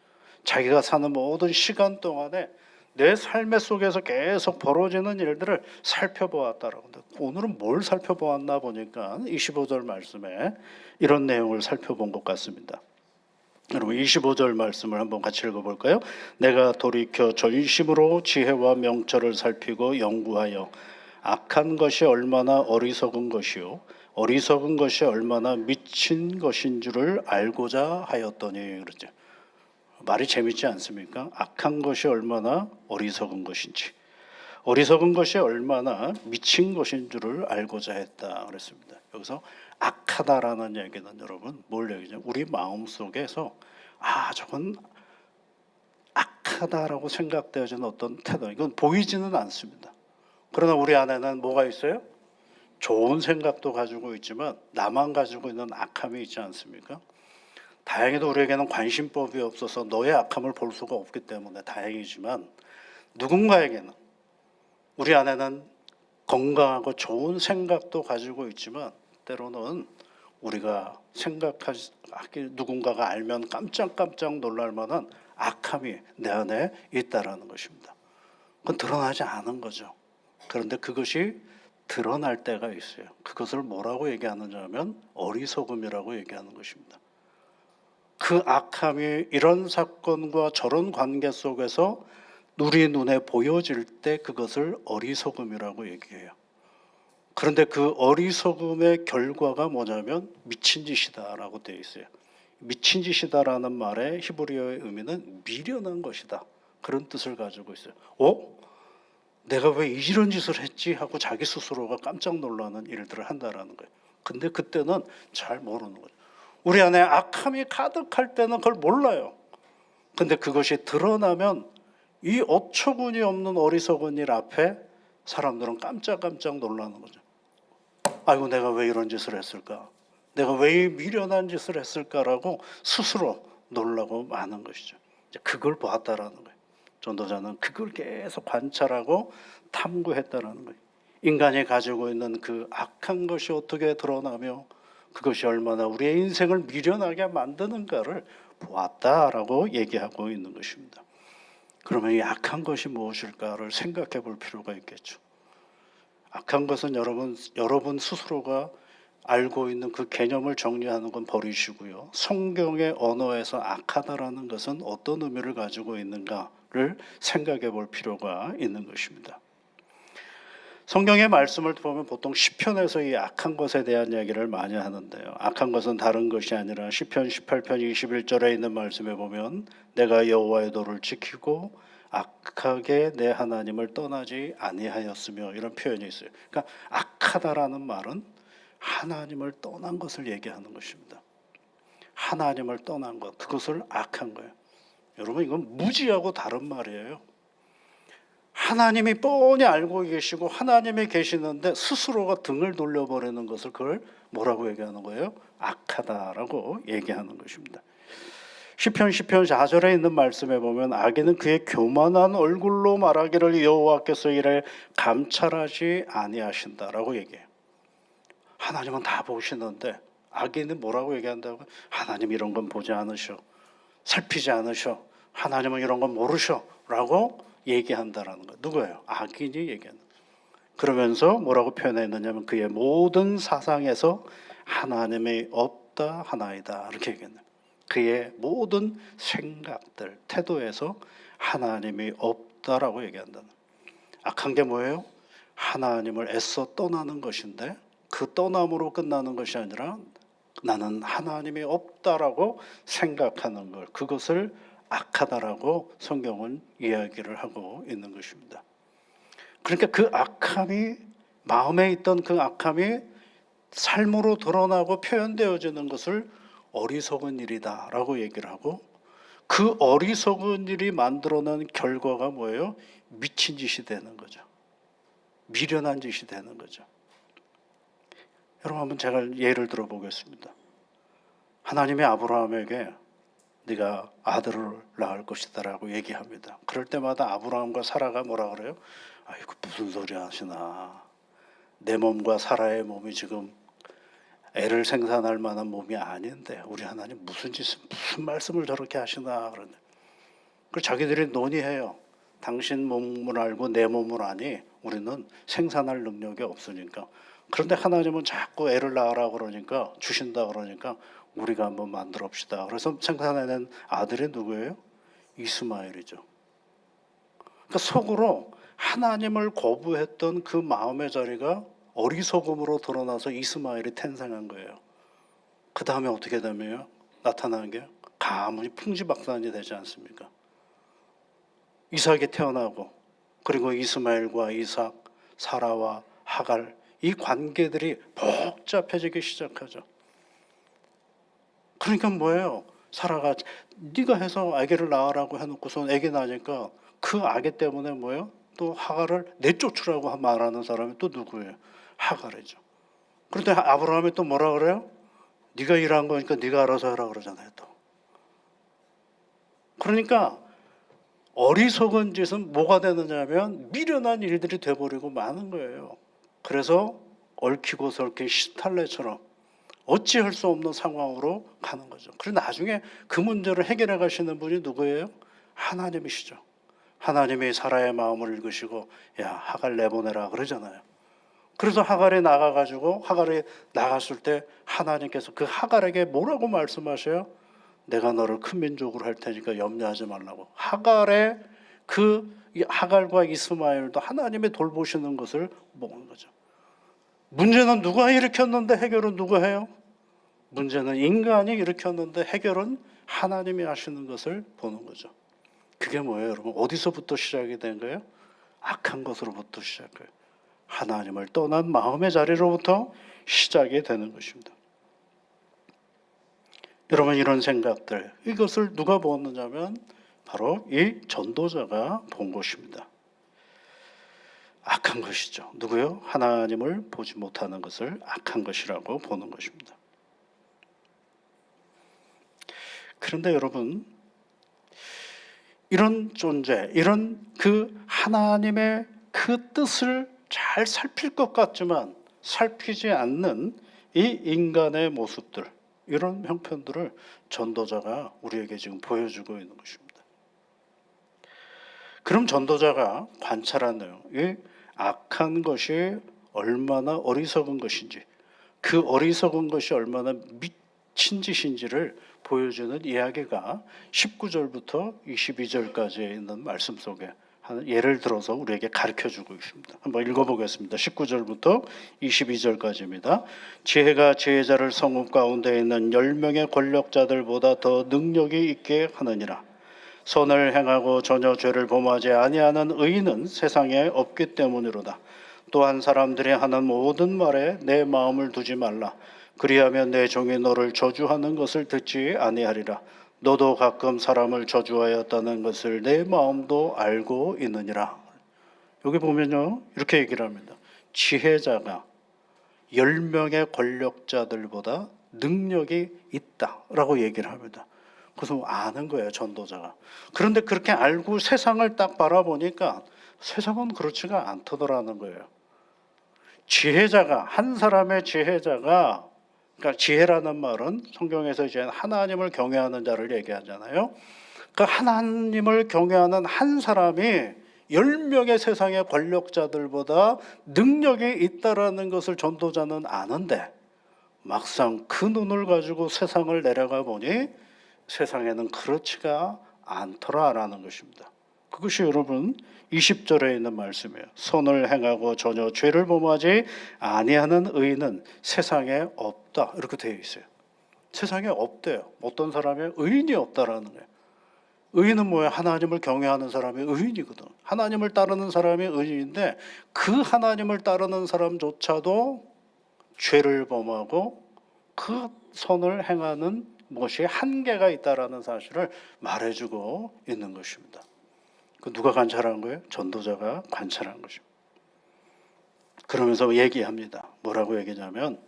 자기가 사는 모든 시간 동안에 내 삶의 속에서 계속 벌어지는 일들을 살펴보았다라고. 오늘은 뭘 살펴보았나 보니까 25절 말씀에 이런 내용을 살펴본 것 같습니다. 여러분 25절 말씀을 한번 같이 읽어볼까요? 내가 돌이켜 전심으로 지혜와 명철을 살피고 연구하여 악한 것이 얼마나 어리석은 것이요 어리석은 것이 얼마나 미친 것인 줄을 알고자 하였더니, 그러죠. 말이 재밌지 않습니까? 악한 것이 얼마나 어리석은 것인지, 어리석은 것이 얼마나 미친 것인 줄을 알고자 했다 그랬습니다. 여기서 악하다라는 얘기는 여러분 뭘 얘기죠? 우리 마음속에서 저건 악하다라고 생각되어지는 어떤 태도, 이건 보이지는 않습니다. 그러나 우리 안에는 뭐가 있어요? 좋은 생각도 가지고 있지만 나만 가지고 있는 악함이 있지 않습니까? 다행히도 우리에게는 관심법이 없어서 너의 악함을 볼 수가 없기 때문에 다행이지만, 누군가에게는 우리 안에는 건강하고 좋은 생각도 가지고 있지만 때로는 우리가 생각하기 누군가가 알면 깜짝깜짝 놀랄 만한 악함이 내 안에 있다라는 것입니다. 그건 드러나지 않은 거죠. 그런데 그것이 드러날 때가 있어요. 그것을 뭐라고 얘기하느냐 하면 어리석음이라고 얘기하는 것입니다. 그 악함이 이런 사건과 저런 관계 속에서 우리 눈에 보여질 때 그것을 어리석음이라고 얘기해요. 그런데 그 어리석음의 결과가 뭐냐면 미친 짓이다라고 되어 있어요. 미친 짓이다라는 말의 히브리어의 의미는 미련한 것이다. 그런 뜻을 가지고 있어요. 내가 왜 이런 짓을 했지 하고 자기 스스로가 깜짝 놀라는 일들을 한다라는 거예요. 근데 그때는 잘 모르는 거예요. 우리 안에 악함이 가득할 때는 그걸 몰라요. 근데 그것이 드러나면 이 어처구니 없는 어리석은 일 앞에 사람들은 깜짝깜짝 놀라는 거죠. 아이고 내가 왜 이런 짓을 했을까? 내가 왜 미련한 짓을 했을까라고 스스로 놀라고 마는 것이죠. 그걸 보았다라는 거예요. 전도자는 그걸 계속 관찰하고 탐구했다라는 거예요. 인간이 가지고 있는 그 악한 것이 어떻게 드러나며 그것이 얼마나 우리의 인생을 미련하게 만드는가를 보았다라고 얘기하고 있는 것입니다. 그러면 이 악한 것이 무엇일까를 생각해 볼 필요가 있겠죠. 악한 것은 여러분 스스로가 알고 있는 그 개념을 정리하는 건 버리시고요. 성경의 언어에서 악하다라는 것은 어떤 의미를 가지고 있는가를 생각해 볼 필요가 있는 것입니다. 성경의 말씀을 보면 보통 시편에서 이 악한 것에 대한 이야기를 많이 하는데요. 악한 것은 다른 것이 아니라 시편 18편 21절에 있는 말씀에 보면 내가 여호와의 도를 지키고 악하게 내 하나님을 떠나지 아니하였으며 이런 표현이 있어요. 그러니까 악하다라는 말은 하나님을 떠난 것을 얘기하는 것입니다. 하나님을 떠난 것, 그것을 악한 거예요. 여러분 이건 무지하고 다른 말이에요. 하나님이 뻔히 알고 계시고 하나님이 계시는데 스스로가 등을 돌려버리는 것을 그걸 뭐라고 얘기하는 거예요? 악하다라고 얘기하는 것입니다. 시편 4절에 있는 말씀에 보면 악인은 그의 교만한 얼굴로 말하기를 여호와께서 이를 감찰하지 아니하신다라고 얘기해요. 하나님은 다 보시는데 악인은 뭐라고 얘기한다고? 하나님 이런 건 보지 않으셔. 살피지 않으셔. 하나님은 이런 건 모르셔. 라고 얘기한다라는 거예요. 누구예요? 악인이 얘기하는 거예요. 그러면서 뭐라고 표현했느냐면 그의 모든 사상에서 하나님이 없다 하나이다 이렇게 얘기했네요. 그의 모든 생각들, 태도에서 하나님이 없다라고 얘기한다는 거예요. 악한 게 뭐예요? 하나님을 애써 떠나는 것인데 그 떠남으로 끝나는 것이 아니라 나는 하나님이 없다라고 생각하는 걸, 그것을 악하다라고 성경은 이야기를 하고 있는 것입니다. 그러니까 그 악함이, 마음에 있던 그 악함이 삶으로 드러나고 표현되어지는 것을 어리석은 일이다라고 얘기를 하고, 그 어리석은 일이 만들어낸 결과가 뭐예요? 미친 짓이 되는 거죠. 미련한 짓이 되는 거죠. 여러분 한번 제가 예를 들어 보겠습니다. 하나님이 아브라함에게 네가 아들을 낳을 것이다라고 얘기합니다. 그럴 때마다 아브라함과 사라가 뭐라 그래요? 아이고 무슨 소리 하시나. 내 몸과 사라의 몸이 지금 애를 생산할 만한 몸이 아닌데 우리 하나님 무슨 말씀을 저렇게 하시나. 그런데 그래서 자기들이 논의해요. 당신 몸을 알고 내 몸을 아니 우리는 생산할 능력이 없으니까. 그런데 하나님은 자꾸 애를 낳으라 그러니까, 주신다 그러니까 우리가 한번 만들어 봅시다. 그래서 생산해낸 아들이 누구예요? 이스마엘이죠. 그러니까 속으로 하나님을 거부했던 그 마음의 자리가 어리석음으로 드러나서 이스마엘이 탄생한 거예요. 그 다음에 어떻게 되면 나타나는 게 가문이 풍지박산이 되지 않습니까? 이삭이 태어나고, 그리고 이스마엘과 이삭, 사라와 하갈, 이 관계들이 복잡해지기 시작하죠. 그러니까 뭐예요? 사라가 네가 해서 아기를 낳으라고 해놓고서 아기 낳으니까 그 아기 때문에 뭐예요? 또 하갈을 내쫓으라고 말하는 사람이 또 누구예요? 하갈이죠. 그런데 아브라함이 또 뭐라 그래요? 네가 일한 거니까 네가 알아서 하라 그러잖아요. 또. 그러니까 어리석은 짓은 뭐가 되느냐면 미련한 일들이 돼버리고 마는 거예요. 그래서 얽히고 설킨 시탈레처럼 어찌할 수 없는 상황으로 가는 거죠. 그리고 나중에 그 문제를 해결해 가시는 분이 누구예요? 하나님이시죠. 하나님이 사라의 마음을 읽으시고 야 하갈 내보내라 그러잖아요. 그래서 하갈이 나가가지고 하갈이 나갔을 때 하나님께서 그 하갈에게 뭐라고 말씀하셔요? 내가 너를 큰 민족으로 할 테니까 염려하지 말라고. 하갈의 하갈과 이스마엘도 하나님이 돌보시는 것을 보는 거죠. 문제는 누가 일으켰는데 해결은 누가 해요? 문제는 인간이 일으켰는데 해결은 하나님이 하시는 것을 보는 거죠. 그게 뭐예요, 여러분? 어디서부터 시작이 된 거예요? 악한 것으로부터 시작해요. 하나님을 떠난 마음의 자리로부터 시작이 되는 것입니다. 여러분, 이런 생각들, 이것을 누가 보았느냐면 바로 이 전도자가 본 것입니다. 악한 것이죠. 누구요? 하나님을 보지 못하는 것을 악한 것이라고 보는 것입니다. 그런데 여러분, 이런 존재, 이런 그 하나님의 그 뜻을 잘 살필 것 같지만 살피지 않는 이 인간의 모습들, 이런 형편들을 전도자가 우리에게 지금 보여주고 있는 것입니다. 그럼 전도자가 관찰하네요. 이 악한 것이 얼마나 어리석은 것인지, 그 어리석은 것이 얼마나 미친 짓인지를 보여주는 이야기가 19절부터 22절까지 있는 말씀 속에 하는 예를 들어서 우리에게 가르쳐주고 있습니다. 한번 읽어보겠습니다. 19절부터 22절까지입니다. 지혜가 지혜자를 성읍 가운데 있는 10명의 권력자들보다 더 능력이 있게 하느니라. 선을 행하고 전혀 죄를 범하지 아니하는 의인은 세상에 없기 때문이로다. 또한 사람들이 하는 모든 말에 내 마음을 두지 말라. 그리하면 내 종이 너를 저주하는 것을 듣지 아니하리라. 너도 가끔 사람을 저주하였다는 것을 내 마음도 알고 있느니라. 여기 보면요, 이렇게 얘기를 합니다. 지혜자가 10명의 권력자들보다 능력이 있다라고 얘기를 합니다. 그래서 아는 거예요, 전도자가. 그런데 그렇게 알고 세상을 딱 바라보니까 세상은 그렇지가 않더라는 거예요. 지혜자가, 한 사람의 지혜자가, 그러니까 지혜라는 말은 성경에서 이제 하나님을 경외하는 자를 얘기하잖아요. 그러니까 하나님을 경외하는 한 사람이 10명의 세상의 권력자들보다 능력이 있다라는 것을 전도자는 아는데 막상 그 눈을 가지고 세상을 내려가 보니 세상에는 그렇지가 않더라라는 것입니다. 그것이 여러분 20절에 있는 말씀이에요. 선을 행하고 전혀 죄를 범하지 아니하는 의인은 세상에 없다, 이렇게 되어 있어요. 세상에 없대요. 어떤 사람의 의인이 없다라는 거예요. 의인은 뭐예요? 하나님을 경외하는 사람이 의인이거든. 하나님을 따르는 사람이 의인인데 그 하나님을 따르는 사람조차도 죄를 범하고 그 선을 행하는 것이 한계가 있다라는 사실을 말해주고 있는 것입니다. 그 누가 관찰한 거예요? 전도자가 관찰한 것입니다. 그러면서 얘기합니다. 뭐라고 얘기냐면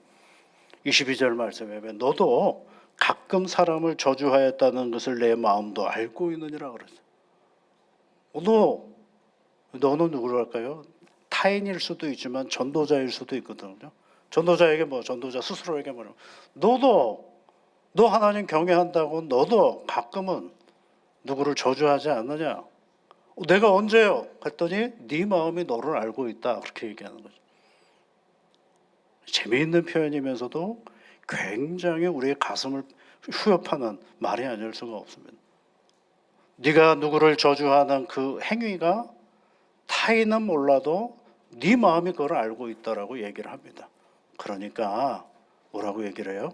22절 말씀에 보면 너도 가끔 사람을 저주하였다는 것을 내 마음도 알고 있느니라 그랬어요. 너는 누구로 할까요? 타인일 수도 있지만 전도자일 수도 있거든요. 전도자에게 전도자 스스로에게 뭐라고? 너 하나님 경외한다고 너도 가끔은 누구를 저주하지 않느냐? 내가 언제요? 그랬더니 네 마음이 너를 알고 있다. 그렇게 얘기하는 거죠. 재미있는 표현이면서도 굉장히 우리의 가슴을 후협하는 말이 아닐 수가 없습니다. 네가 누구를 저주하는 그 행위가 타인은 몰라도 네 마음이 그걸 알고 있다라고 얘기를 합니다. 그러니까 뭐라고 얘기를 해요?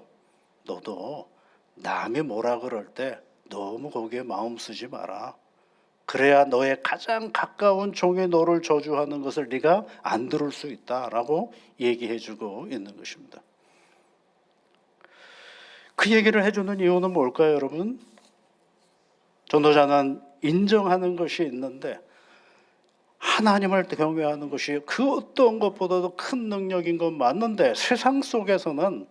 너도 남이 뭐라 그럴 때 너무 거기에 마음 쓰지 마라. 그래야 너의 가장 가까운 종이 너를 저주하는 것을 네가 안 들을 수 있다라고 얘기해주고 있는 것입니다. 그 얘기를 해주는 이유는 뭘까요, 여러분? 전도자는 인정하는 것이 있는데 하나님을 경외하는 것이 그 어떤 것보다도 큰 능력인 건 맞는데 세상 속에서는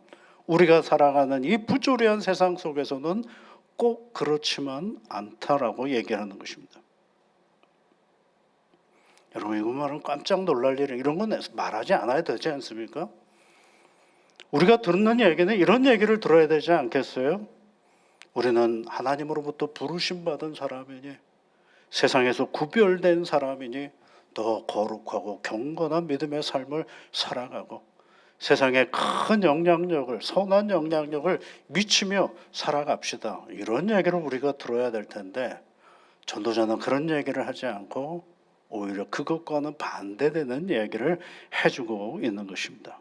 우리가 살아가는 이 부조리한 세상 속에서는 꼭 그렇지만 않다라고 얘기하는 것입니다. 여러분, 이거 말은 깜짝 놀랄 일, 이런 건 말하지 않아야 되지 않습니까? 우리가 듣는 얘기는 이런 얘기를 들어야 되지 않겠어요? 우리는 하나님으로부터 부르심 받은 사람이니, 세상에서 구별된 사람이니 더 거룩하고 경건한 믿음의 삶을 살아가고 세상에 큰 영향력을, 선한 영향력을 미치며 살아갑시다. 이런 얘기를 우리가 들어야 될 텐데, 전도자는 그런 얘기를 하지 않고 오히려 그것과는 반대되는 얘기를 해주고 있는 것입니다.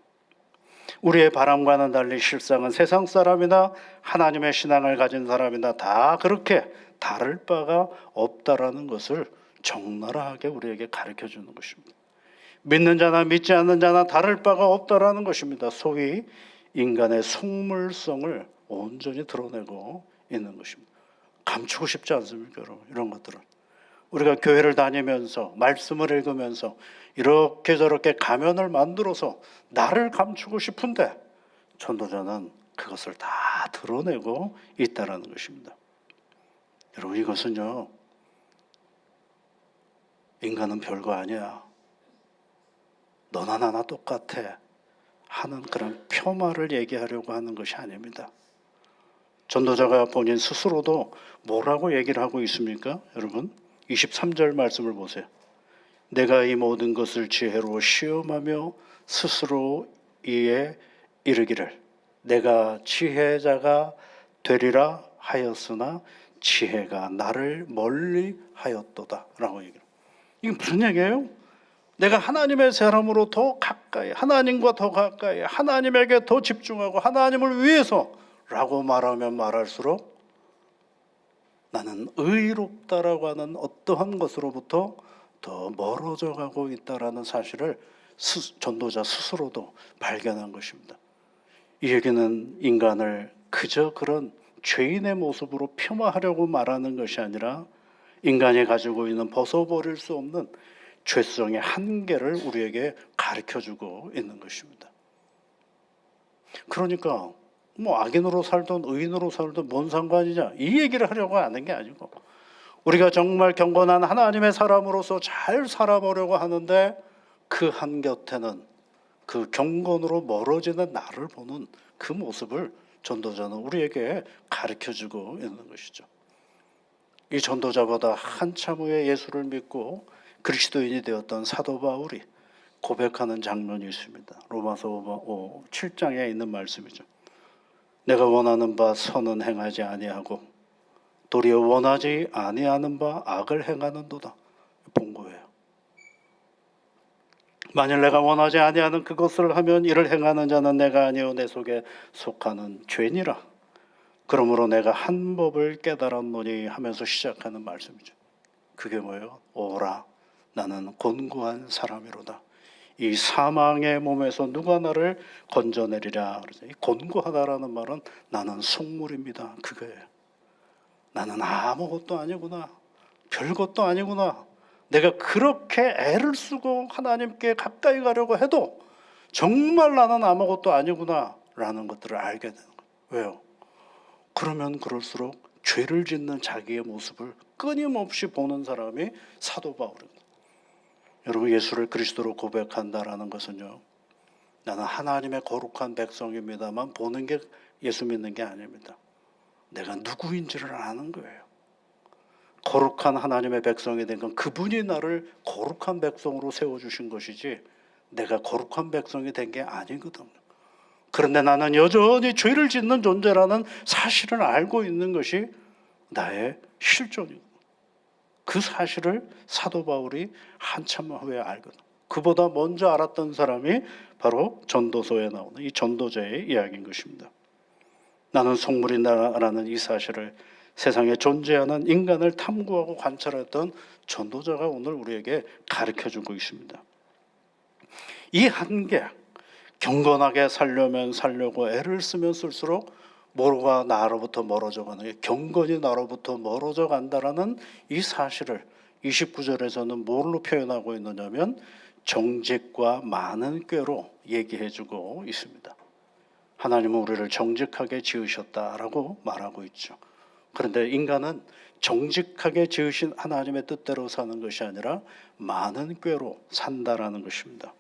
우리의 바람과는 달리 실상은 세상 사람이나 하나님의 신앙을 가진 사람이나 다 그렇게 다를 바가 없다라는 것을 적나라하게 우리에게 가르쳐 주는 것입니다. 믿는 자나 믿지 않는 자나 다를 바가 없다라는 것입니다. 소위 인간의 속물성을 온전히 드러내고 있는 것입니다. 감추고 싶지 않습니까, 여러분? 이런 것들은 우리가 교회를 다니면서 말씀을 읽으면서 이렇게 저렇게 가면을 만들어서 나를 감추고 싶은데, 전도자는 그것을 다 드러내고 있다라는 것입니다. 여러분, 이것은요, 인간은 별거 아니야, 너나 나나 똑같아 하는 그런 폄하를 얘기하려고 하는 것이 아닙니다. 전도자가 본인 스스로도 뭐라고 얘기를 하고 있습니까? 여러분, 23절 말씀을 보세요. 내가 이 모든 것을 지혜로 시험하며 스스로 이에 이르기를 내가 지혜자가 되리라 하였으나 지혜가 나를 멀리 하였도다 라고 얘기해요. 이게 무슨 얘기예요? 내가 하나님의 사람으로 더 가까이, 하나님과 더 가까이, 하나님에게 더 집중하고 하나님을 위해서 라고 말하면 말할수록 나는 의롭다라고 하는 어떠한 것으로부터 더 멀어져 가고 있다라는 사실을 전도자 스스로도 발견한 것입니다. 이 얘기는 인간을 그저 그런 죄인의 모습으로 폄하하려고 말하는 것이 아니라 인간이 가지고 있는 벗어버릴 수 없는 죄성의 한계를 우리에게 가르쳐주고 있는 것입니다. 그러니까 악인으로 살든 의인으로 살든 뭔 상관이냐, 이 얘기를 하려고 하는 게 아니고, 우리가 정말 경건한 하나님의 사람으로서 잘 살아보려고 하는데 그 한곁에는 그 경건으로 멀어지는 나를 보는 그 모습을 전도자는 우리에게 가르쳐주고 있는 것이죠. 이 전도자보다 한참 후에 예수를 믿고 그리스도인이 되었던 사도 바울이 고백하는 장면이 있습니다. 로마서 7장에 있는 말씀이죠. 내가 원하는 바 선은 행하지 아니하고 도리어 원하지 아니하는 바 악을 행하는도다. 본 거예요. 만일 내가 원하지 아니하는 그것을 하면 이를 행하는 자는 내가 아니요 내 속에 속하는 죄니라. 그러므로 내가 한 법을 깨달았노니 하면서 시작하는 말씀이죠. 그게 뭐예요? 오라, 나는 곤고한 사람이로다. 이 사망의 몸에서 누가 나를 건져내리라. 이 곤고하다라는 말은 나는 속물입니다. 그거예요. 나는 아무것도 아니구나, 별것도 아니구나, 내가 그렇게 애를 쓰고 하나님께 가까이 가려고 해도 정말 나는 아무것도 아니구나 라는 것들을 알게 되는 거예요. 왜요? 그러면 그럴수록 죄를 짓는 자기의 모습을 끊임없이 보는 사람이 사도 바울입니다. 여러분, 예수를 그리스도로 고백한다라는 것은요, 나는 하나님의 거룩한 백성입니다만 보는 게 예수 믿는 게 아닙니다. 내가 누구인지를 아는 거예요. 거룩한 하나님의 백성이 된 건 그분이 나를 거룩한 백성으로 세워주신 것이지 내가 거룩한 백성이 된 게 아니거든요. 그런데 나는 여전히 죄를 짓는 존재라는 사실을 알고 있는 것이 나의 실존이고, 그 사실을 사도 바울이 한참 후에 알거든. 그보다 먼저 알았던 사람이 바로 전도서에 나오는 이 전도자의 이야기인 것입니다. 나는 속물이다라는 이 사실을 세상에 존재하는 인간을 탐구하고 관찰했던 전도자가 오늘 우리에게 가르쳐주고 있습니다. 이 한계, 경건하게 살려면 살려고 애를 쓰면 쓸수록 뭐가 나로부터 멀어져 가는 게, 경건이 나로부터 멀어져 간다라는 이 사실을 29절에서는 뭘로 표현하고 있느냐면 정직과 많은 꾀로 얘기해주고 있습니다. 하나님은 우리를 정직하게 지으셨다라고 말하고 있죠. 그런데 인간은 정직하게 지으신 하나님의 뜻대로 사는 것이 아니라 많은 꾀로 산다라는 것입니다.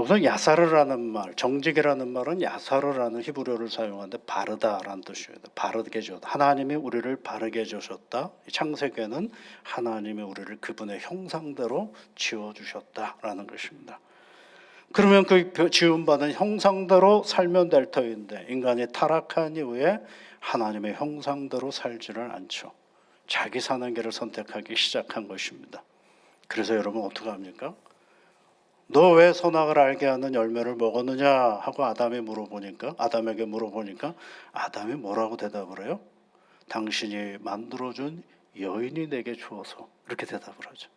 여기서 야사르라는 말, 정직이라는 말은 야사르라는 히브리어를 사용하는데 바르다라는 뜻이에요. 바르게 지었다. 하나님이 우리를 바르게 지으셨다. 창세기에는 하나님이 우리를 그분의 형상대로 지어주셨다라는 것입니다. 그러면 그 지음받은 형상대로 살면 될 터인데 인간이 타락한 이후에 하나님의 형상대로 살지를 않죠. 자기 사는 길을 선택하기 시작한 것입니다. 그래서 여러분 어떻게 합니까? 너 왜 선악을 알게 하는 열매를 먹었느냐 하고 아담에게 물어보니까 아담이 뭐라고 대답을 해요? 당신이 만들어준 여인이 내게 주어서, 이렇게 대답을 하죠.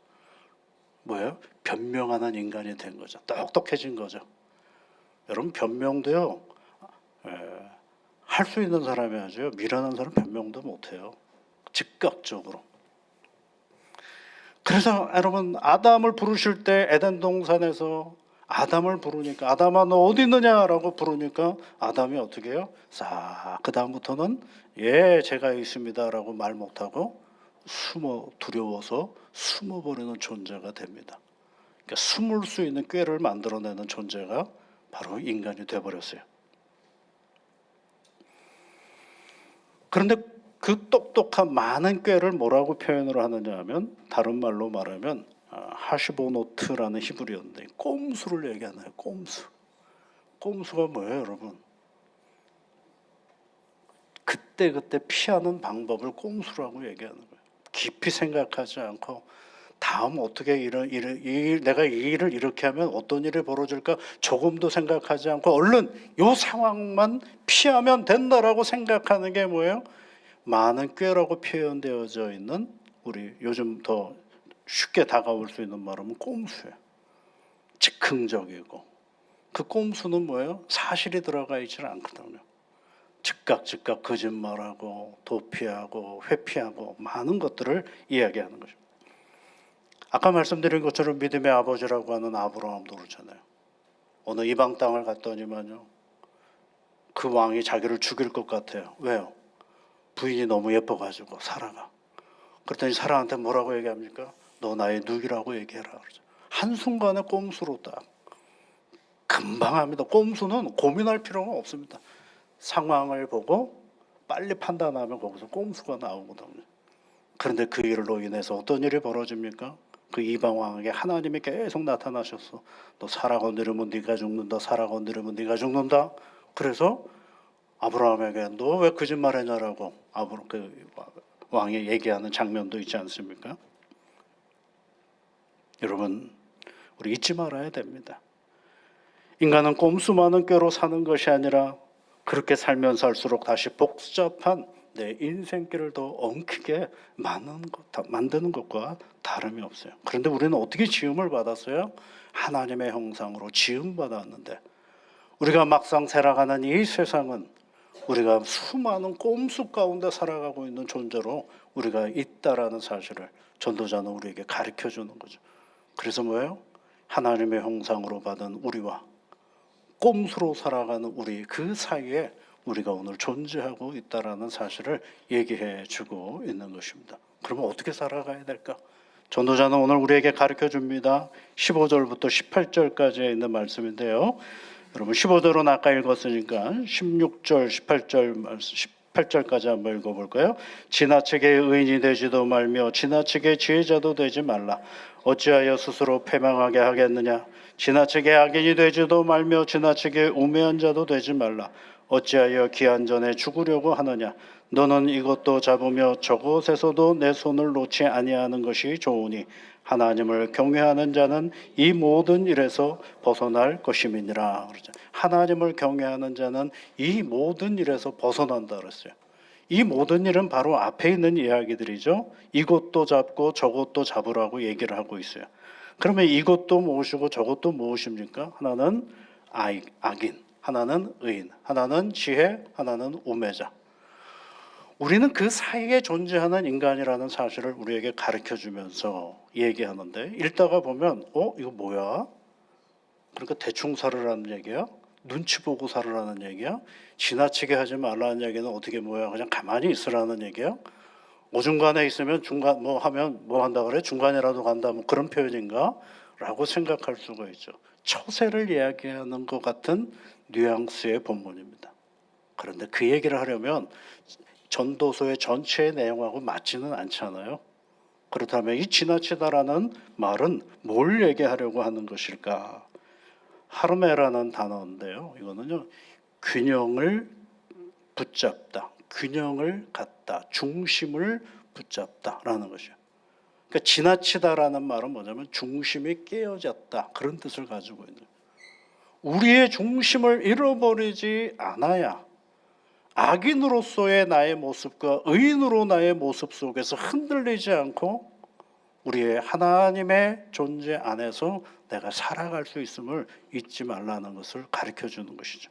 뭐예요? 변명하는 인간이 된 거죠. 똑똑해진 거죠. 여러분 변명도요, 할 수 있는 사람이 하죠. 미련한 사람 변명도 못해요. 즉각적으로. 그래서 여러분 아담을 부르실 때 에덴 동산에서 아담을 부르니까 아담아 너 어디 있느냐라고 부르니까 아담이 어떻게 해요? 싹 그 다음부터는 예 제가 있습니다라고 말 못하고 두려워서 숨어버리는 존재가 됩니다. 그러니까 숨을 수 있는 꾀를 만들어내는 존재가 바로 인간이 돼버렸어요. 그런데 그 똑똑한 많은 꾀를 뭐라고 표현을 하느냐 하면 다른 말로 말하면 하시보노트라는 히브리어인데 꼼수를 얘기하나요? 꼼수. 꼼수가 뭐예요 여러분? 그때 피하는 방법을 꼼수라고 얘기하는 거예요. 깊이 생각하지 않고 다음 어떻게 내가 이 일을 이렇게 하면 어떤 일이 벌어질까 조금도 생각하지 않고 얼른 이 상황만 피하면 된다라고 생각하는 게 뭐예요? 많은 꾀라고 표현되어져 있는 우리 요즘 더 쉽게 다가올 수 있는 말하면 꼼수예요. 즉흥적이고 그 꼼수는 뭐예요? 사실이 들어가 있지는 않거든요. 즉각 거짓말하고 도피하고 회피하고 많은 것들을 이야기하는 거죠. 아까 말씀드린 것처럼 믿음의 아버지라고 하는 아브라함도 그렇잖아요. 어느 이방 땅을 갔더니만요 그 왕이 자기를 죽일 것 같아요. 왜요? 부인이 너무 예뻐가지고 사라가. 그랬더니 사라한테 뭐라고 얘기합니까? 너 나의 누이라고 얘기해라. 그러죠. 한순간에 꼼수로 딱 금방 합니다. 꼼수는 고민할 필요가 없습니다. 상황을 보고 빨리 판단하면 거기서 꼼수가 나오거든요. 그런데 그 일로 인해서 어떤 일이 벌어집니까? 그 이방 왕에게 하나님이 계속 나타나셨어. 너 사라 건드리면 네가 죽는다. 사라 건드리면 네가 죽는다. 그래서 아브라함에게 너 왜 거짓말했냐라고 그 왕이 얘기하는 장면도 있지 않습니까? 여러분 우리 잊지 말아야 됩니다. 인간은 꼼수 많은 꾀로 사는 것이 아니라 그렇게 살면 살수록 다시 복잡한 내 인생길을 더 엉키게 만드는 것과 다름이 없어요. 그런데 우리는 어떻게 지음을 받았어요? 하나님의 형상으로 지음 받았는데 우리가 막상 살아가는 이 세상은 우리가 수많은 꼼수 가운데 살아가고 있는 존재로 우리가 있다라는 사실을 전도자는 우리에게 가르쳐 주는 거죠. 그래서 뭐예요? 하나님의 형상으로 받은 우리와 꼼수로 살아가는 우리 그 사이에 우리가 오늘 존재하고 있다라는 사실을 얘기해 주고 있는 것입니다. 그러면 어떻게 살아가야 될까? 전도자는 오늘 우리에게 가르쳐 줍니다. 15절부터 18절까지에 있는 말씀인데요. 여러분 15절은 아까 읽었으니까 16절, 18절까지 한번 읽어볼까요? 지나치게 의인이 되지도 말며 지나치게 지혜자도 되지 말라. 어찌하여 스스로 패망하게 하겠느냐? 지나치게 악인이 되지도 말며 지나치게 우매한 자도 되지 말라. 어찌하여 기한 전에 죽으려고 하느냐? 너는 이것도 잡으며 저것에서도 내 손을 놓지 아니하는 것이 좋으니 하나님을 경외하는 자는 이 모든 일에서 벗어날 것임이니라. 하나님을 경외하는 자는 이 모든 일에서 벗어난다 그랬어요. 이 모든 일은 바로 앞에 있는 이야기들이죠. 이것도 잡고 저것도 잡으라고 얘기를 하고 있어요. 그러면 이것도 무엇이고 저것도 무엇입니까? 하나는 악인, 하나는 의인, 하나는 지혜, 하나는 우매자. 우리는 그 사이에 존재하는 인간이라는 사실을 우리에게 가르쳐주면서 얘기하는데 읽다가 보면 이거 뭐야? 그러니까 대충 살으라는 얘기야? 눈치 보고 살으라는 얘기야? 지나치게 하지 말라는 얘기는 어떻게 뭐야? 그냥 가만히 있으라는 얘기야? 어중간에 있으면 중간 뭐 하면 뭐 한다 그래? 중간이라도 간다 뭐 그런 표현인가? 라고 생각할 수가 있죠. 처세를 이야기하는 것 같은 뉘앙스의 본문입니다. 그런데 그 얘기를 하려면 전도서의 전체의 내용하고 맞지는 않잖아요. 그렇다면 이 지나치다라는 말은 뭘 얘기하려고 하는 것일까? 하르메라는 단어인데요. 이거는요, 균형을 붙잡다, 균형을 갖다, 중심을 붙잡다라는 것이에요. 그러니까 지나치다라는 말은 뭐냐면 중심이 깨어졌다, 그런 뜻을 가지고 있는. 우리의 중심을 잃어버리지 않아야 악인으로서의 나의 모습과 의인으로 나의 모습 속에서 흔들리지 않고 우리의 하나님의 존재 안에서 내가 살아갈 수 있음을 잊지 말라는 것을 가르쳐 주는 것이죠.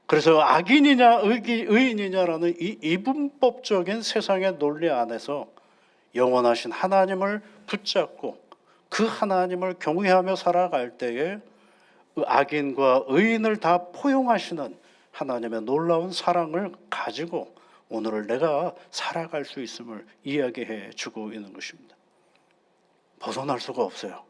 그래서 악인이냐 의인이냐라는 이 이분법적인 세상의 논리 안에서 영원하신 하나님을 붙잡고 그 하나님을 경외하며 살아갈 때에 악인과 의인을 다 포용하시는 하나님의 놀라운 사랑을 가지고 오늘을 내가 살아갈 수 있음을 이야기해 주고 있는 것입니다. 벗어날 수가 없어요.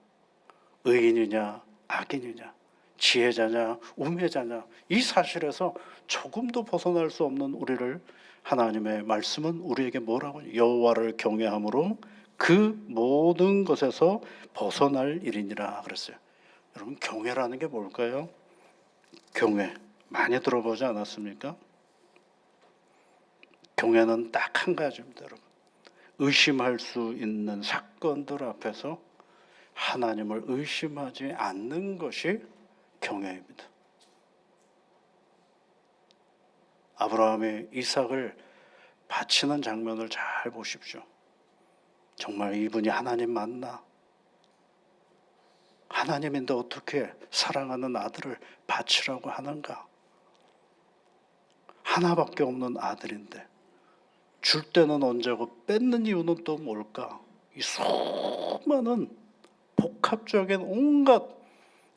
의인이냐 악인이냐, 지혜자냐 우매자냐, 이 사실에서 조금도 벗어날 수 없는 우리를 하나님의 말씀은 우리에게 뭐라고, 여호와를 경외함으로 그 모든 것에서 벗어날 일이니라 그랬어요. 여러분, 경외라는 게 뭘까요? 경외 많이 들어보지 않았습니까? 경외는 딱 한 가지입니다, 여러분. 의심할 수 있는 사건들 앞에서 하나님을 의심하지 않는 것이 경외입니다. 아브라함이 이삭을 바치는 장면을 잘 보십시오. 정말 이분이 하나님 맞나? 하나님인데 어떻게 사랑하는 아들을 바치라고 하는가? 하나밖에 없는 아들인데 줄 때는 언제고 뺏는 이유는 또 뭘까? 이 수많은 복합적인 온갖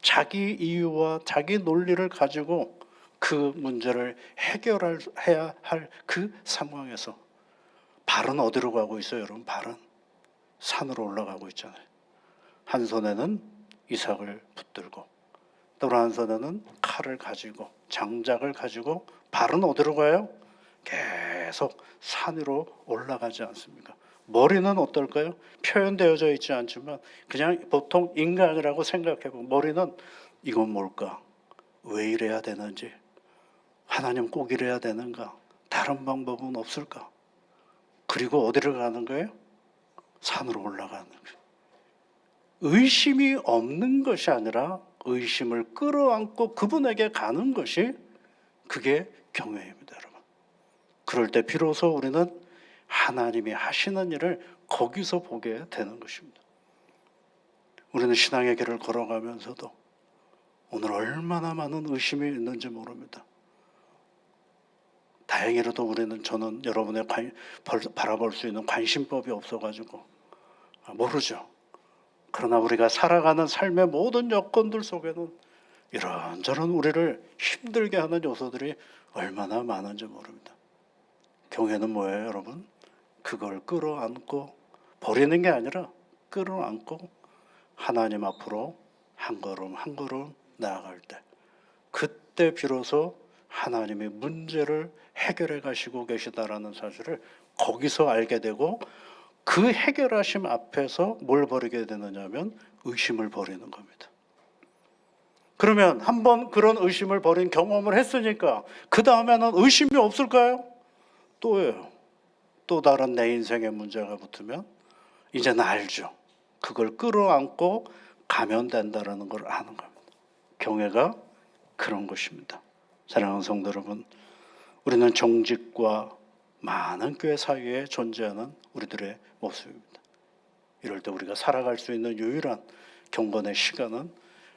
자기 이유와 자기 논리를 가지고 그 문제를 해결해야 할 그 상황에서 발은 어디로 가고 있어요, 여러분? 발은 산으로 올라가고 있잖아요. 한 손에는 이삭을 붙들고 또 한 손에는 칼을 가지고 장작을 가지고 발은 어디로 가요? 계속 산 위로 올라가지 않습니까? 머리는 어떨까요? 표현되어져 있지 않지만 그냥 보통 인간이라고 생각해보면 머리는 이건 뭘까? 왜 이래야 되는지, 하나님 꼭 이래야 되는가? 다른 방법은 없을까? 그리고 어디를 가는 거예요? 산으로 올라가는 거예요. 의심이 없는 것이 아니라 의심을 끌어안고 그분에게 가는 것이, 그게 경외입니다, 여러분. 그럴 때 비로소 우리는 하나님이 하시는 일을 거기서 보게 되는 것입니다. 우리는 신앙의 길을 걸어가면서도 오늘 얼마나 많은 의심이 있는지 모릅니다. 다행히라도 저는 여러분의 바라볼 수 있는 관심법이 없어가지고 모르죠. 그러나 우리가 살아가는 삶의 모든 여건들 속에는 이런저런 우리를 힘들게 하는 요소들이 얼마나 많은지 모릅니다. 경외는 뭐예요, 여러분? 그걸 끌어안고 버리는 게 아니라 끌어안고 하나님 앞으로 한 걸음 한 걸음 나아갈 때, 그때 비로소 하나님이 문제를 해결해 가시고 계시다라는 사실을 거기서 알게 되고, 그 해결하심 앞에서 뭘 버리게 되느냐면 의심을 버리는 겁니다. 그러면 한번 그런 의심을 버린 경험을 했으니까 그 다음에는 의심이 없을까요? 또예요. 또 다른 내 인생의 문제가 붙으면 이제는 알죠. 그걸 끌어안고 가면 된다는 걸 아는 겁니다. 경외가 그런 것입니다. 사랑하는 성도 여러분, 우리는 정직과 많은 교회 사이에 존재하는 우리들의 모습입니다. 이럴 때 우리가 살아갈 수 있는 유일한 경건의 시간은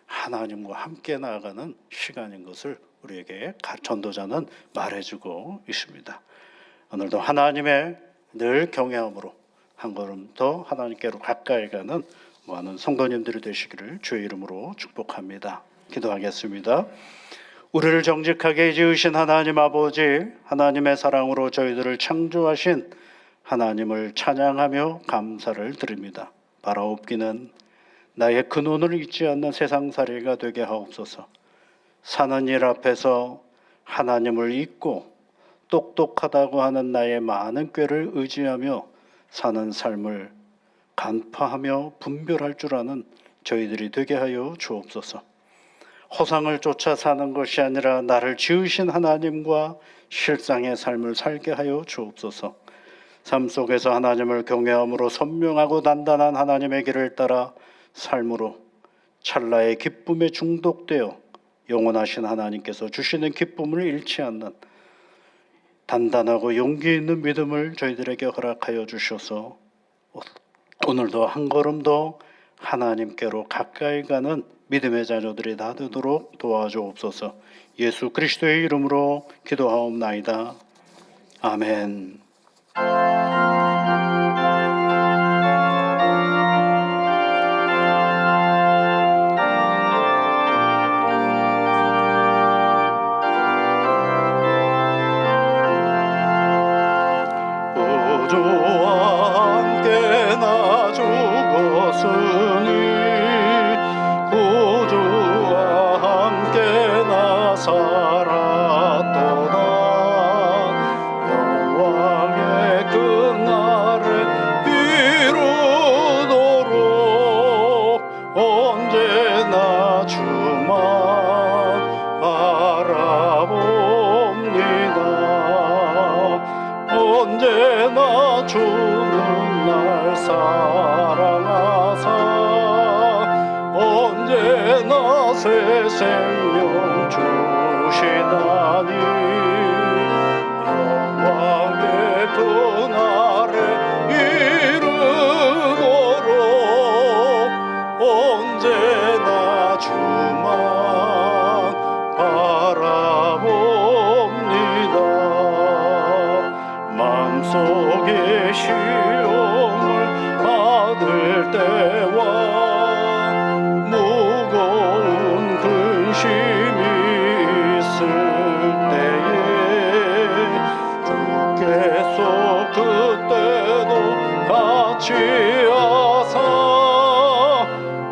하나님과 함께 나아가는 시간인 것을 우리에게 전도자는 말해주고 있습니다. 오늘도 하나님의 늘 경외함으로 한 걸음 더 하나님께로 가까이 가는 많은 성도님들이 되시기를 주의 이름으로 축복합니다. 기도하겠습니다. 우리를 정직하게 지으신 하나님 아버지, 하나님의 사랑으로 저희들을 창조하신 하나님을 찬양하며 감사를 드립니다. 바라옵기는 나의 근원을 잊지 않는 세상살이가 되게 하옵소서. 사는 일 앞에서 하나님을 잊고 똑똑하다고 하는 나의 많은 꾀를 의지하며 사는 삶을 간파하며 분별할 줄 아는 저희들이 되게 하여 주옵소서. 허상을 쫓아 사는 것이 아니라 나를 지으신 하나님과 실상의 삶을 살게 하여 주옵소서. 삶 속에서 하나님을 경외함으로 선명하고 단단한 하나님의 길을 따라 삶으로 찰나의 기쁨에 중독되어 영원하신 하나님께서 주시는 기쁨을 잃지 않는 단단하고 용기 있는 믿음을 저희들에게 허락하여 주셔서 오늘도 한 걸음 더 하나님께로 가까이 가는 믿음의 자녀들이 다 되도록 도와주옵소서. 예수 그리스도의 이름으로 기도하옵나이다. 아멘. 구주와 함께 나 죽었으니 구주와 함께 나 살았도다. 영광의 그날을 이루도록 언제나 주만 바라봅니다. 언제나 주는 날 사랑하사 언제나 새 생명 주시나니 영광의 그날에 이르도록 언제나 주만 바라봅니다. 마음속에 시험을 받을 때와 무거운 근심이 있을 때에 주께서 그때도 같이 하사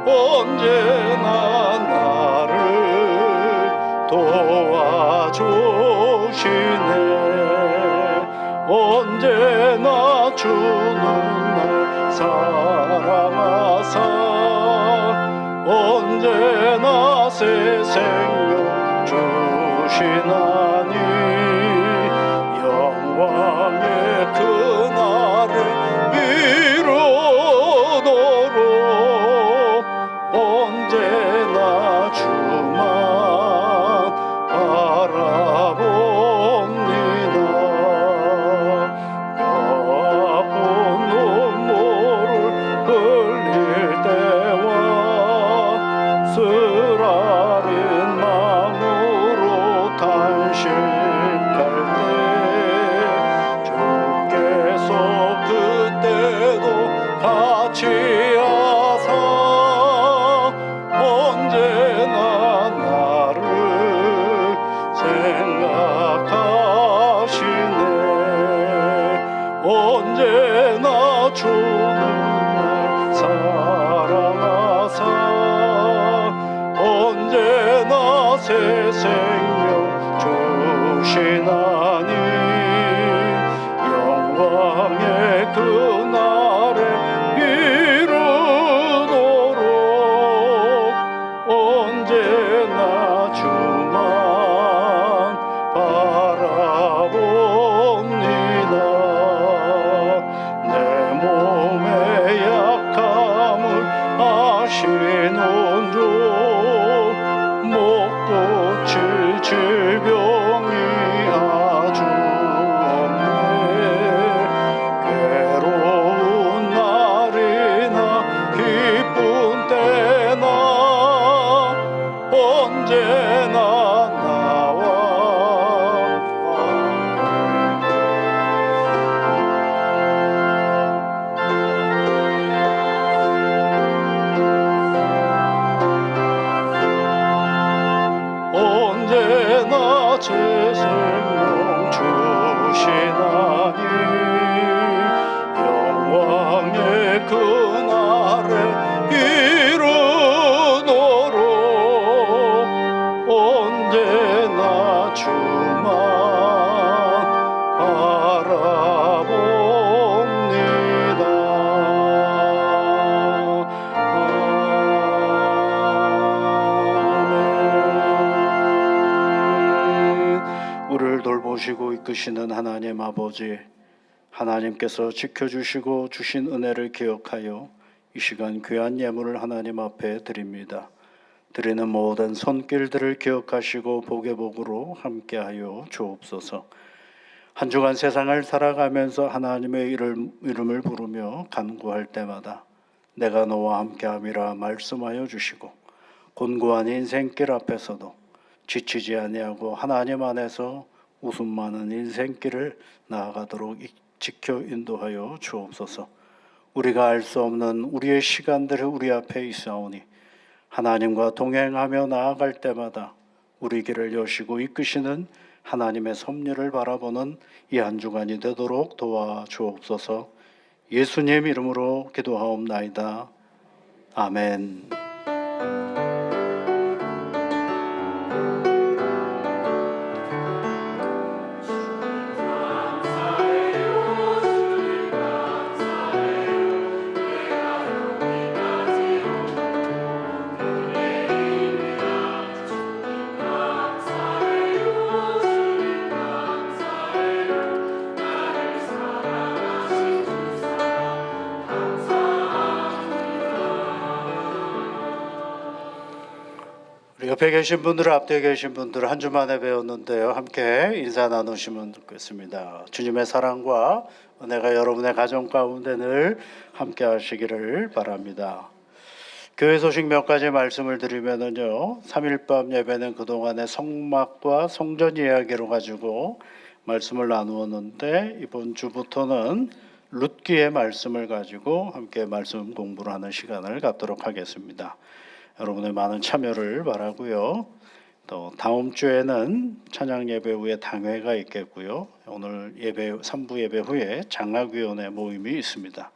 언제나 나를 도와주시네. 언제나 주는 날 사랑하사 언제나 새 생명 주시나니 영광의 그날을 이루도록 언제나 주만 바라봅니다. 쓰라린 마음으로 탄식할 때 주께서 그때도 같이 하사 언제나 나를 생각하시네. 언제나 주는 날 사랑하사 언제나 새 생명 주시나니 영광의 그날에 이르도록 언제나 주만 바라봅니다. 내 몸의 약함을 아시는 주 못 고칠 질병이 아주 없네. 괴로운 날이나 기쁜 때나 언제나 나와 언제나 제 생명 주시나니 영광의 그날에 이루 이끄시는 하나님 아버지, 하나님께서 지켜주시고 주신 은혜를 기억하여 이 시간 귀한 예물을 하나님 앞에 드립니다. 드리는 모든 손길들을 기억하시고 복의 복으로 함께하여 주옵소서. 한 주간 세상을 살아가면서 하나님의 이름을 부르며 간구할 때마다 내가 너와 함께함이라 말씀하여 주시고 곤고한 인생길 앞에서도 지치지 아니하고 하나님 안에서 웃음 많은 인생길을 나아가도록 지켜 인도하여 주옵소서. 우리가 알 수 없는 우리의 시간들이 우리 앞에 있사오니 하나님과 동행하며 나아갈 때마다 우리 길을 여시고 이끄시는 하나님의 섭리를 바라보는 이 한 주간이 되도록 도와주옵소서. 예수님 이름으로 기도하옵나이다. 아멘. 옆에 계신 분들, 앞에 계신 분들 한 주 만에 배웠는데요. 함께 인사 나누시면 좋겠습니다. 주님의 사랑과 은혜가 여러분의 가정 가운데 늘 함께 하시기를 바랍니다. 교회 소식 몇 가지 말씀을 드리면은요. 3일밤 예배는 그동안의 성막과 성전 이야기로 가지고 말씀을 나누었는데 이번 주부터는 룻기의 말씀을 가지고 함께 말씀 공부를 하는 시간을 갖도록 하겠습니다. 여러분의 많은 참여를 바라고요. 또 다음 주에는 찬양 예배 후에 당회가 있겠고요. 오늘 예배 3부 예배 후에 장학위원회 모임이 있습니다.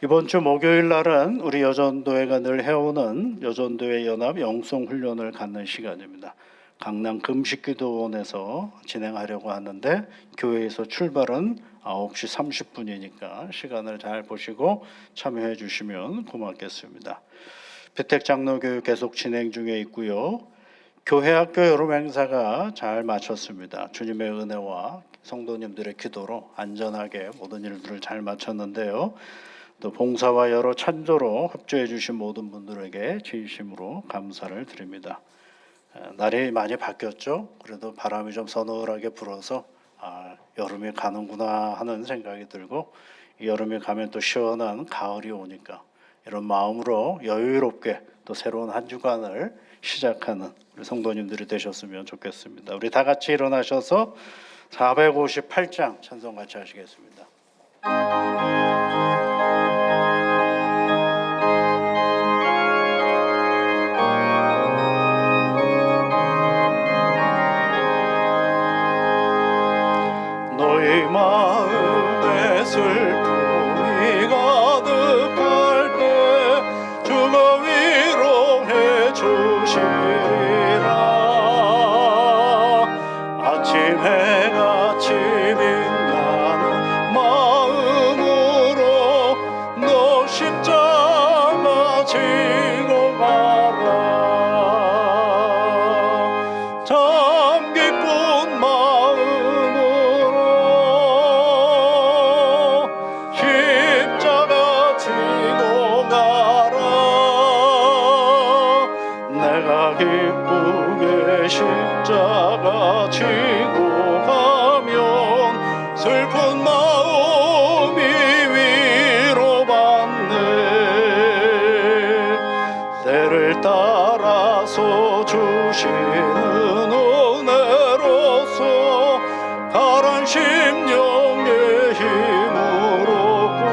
이번 주 목요일 날은 우리 여전도회가 늘 해오는 여전도회 연합 영성훈련을 갖는 시간입니다. 강남 금식기도원에서 진행하려고 하는데 교회에서 출발은 9시 30분이니까 시간을 잘 보시고 참여해 주시면 고맙겠습니다. 피택장로교육 계속 진행 중에 있고요. 교회학교 여름 행사가 잘 마쳤습니다. 주님의 은혜와 성도님들의 기도로 안전하게 모든 일들을 잘 마쳤는데요. 또 봉사와 여러 찬조로 협조해 주신 모든 분들에게 진심으로 감사를 드립니다. 날이 많이 바뀌었죠. 그래도 바람이 좀 서늘하게 불어서 여름이 가는구나 하는 생각이 들고 이 여름이 가면 또 시원한 가을이 오니까 이런 마음으로 여유롭게 또 새로운 한 주간을 시작하는 우리 성도님들이 되셨으면 좋겠습니다. 우리 다 같이 일어나셔서 458장 찬송 같이 하시겠습니다. 너희 마음에 슬픔이 가득할 때 주가 위로해 주시리라. 아침 해같이 빛나는 마음으로 너 십자가 지고 가라. 참 기쁜 마음으로 십자가 지고 가라. 내가 기쁘게 십자가 지고 가면 슬픈 마음이 위로받네. 때를 따라서 주시는 은혜로서 가란 심령의 힘을 얻고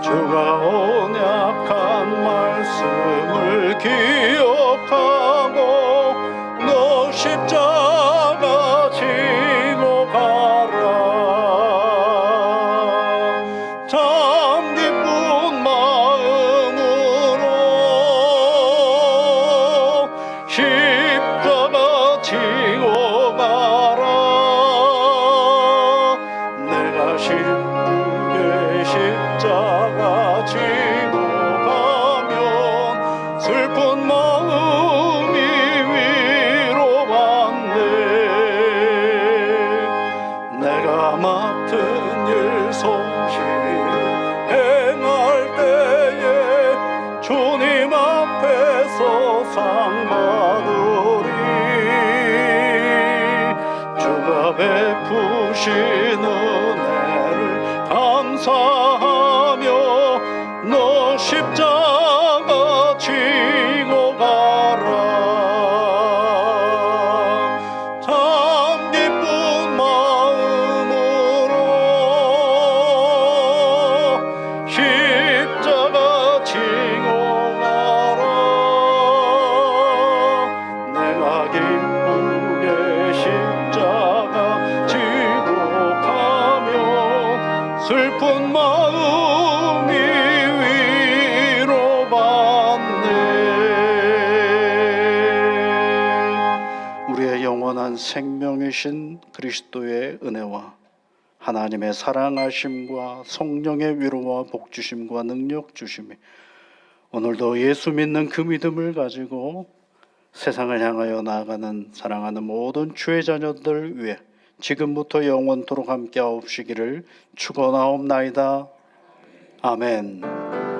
주가 언약한 말씀을 기억하고 너 십자가 지고 가라. 참 기쁜 마음으로 십자가 지고 가라. 내가 기쁘게 십자가 지고 가면 슬픈 베푸신 은혜를 감사하며 너 십자가 지고 가라. 참 기쁜 마음으로 십자가 지고 가라. 내가 기쁘게 십자가 지고 가면 슬픈 마음이 위로받네. 우리의 영원한 생명이신 그리스도의 은혜와 하나님의 사랑하심과 성령의 위로와 복주심과 능력 주심이 오늘도 예수 믿는 그 믿음을 가지고 세상을 향하여 나아가는 사랑하는 모든 주의 자녀들 위해 지금부터 영원토록 함께하옵시기를 축원하옵나이다. 아멘.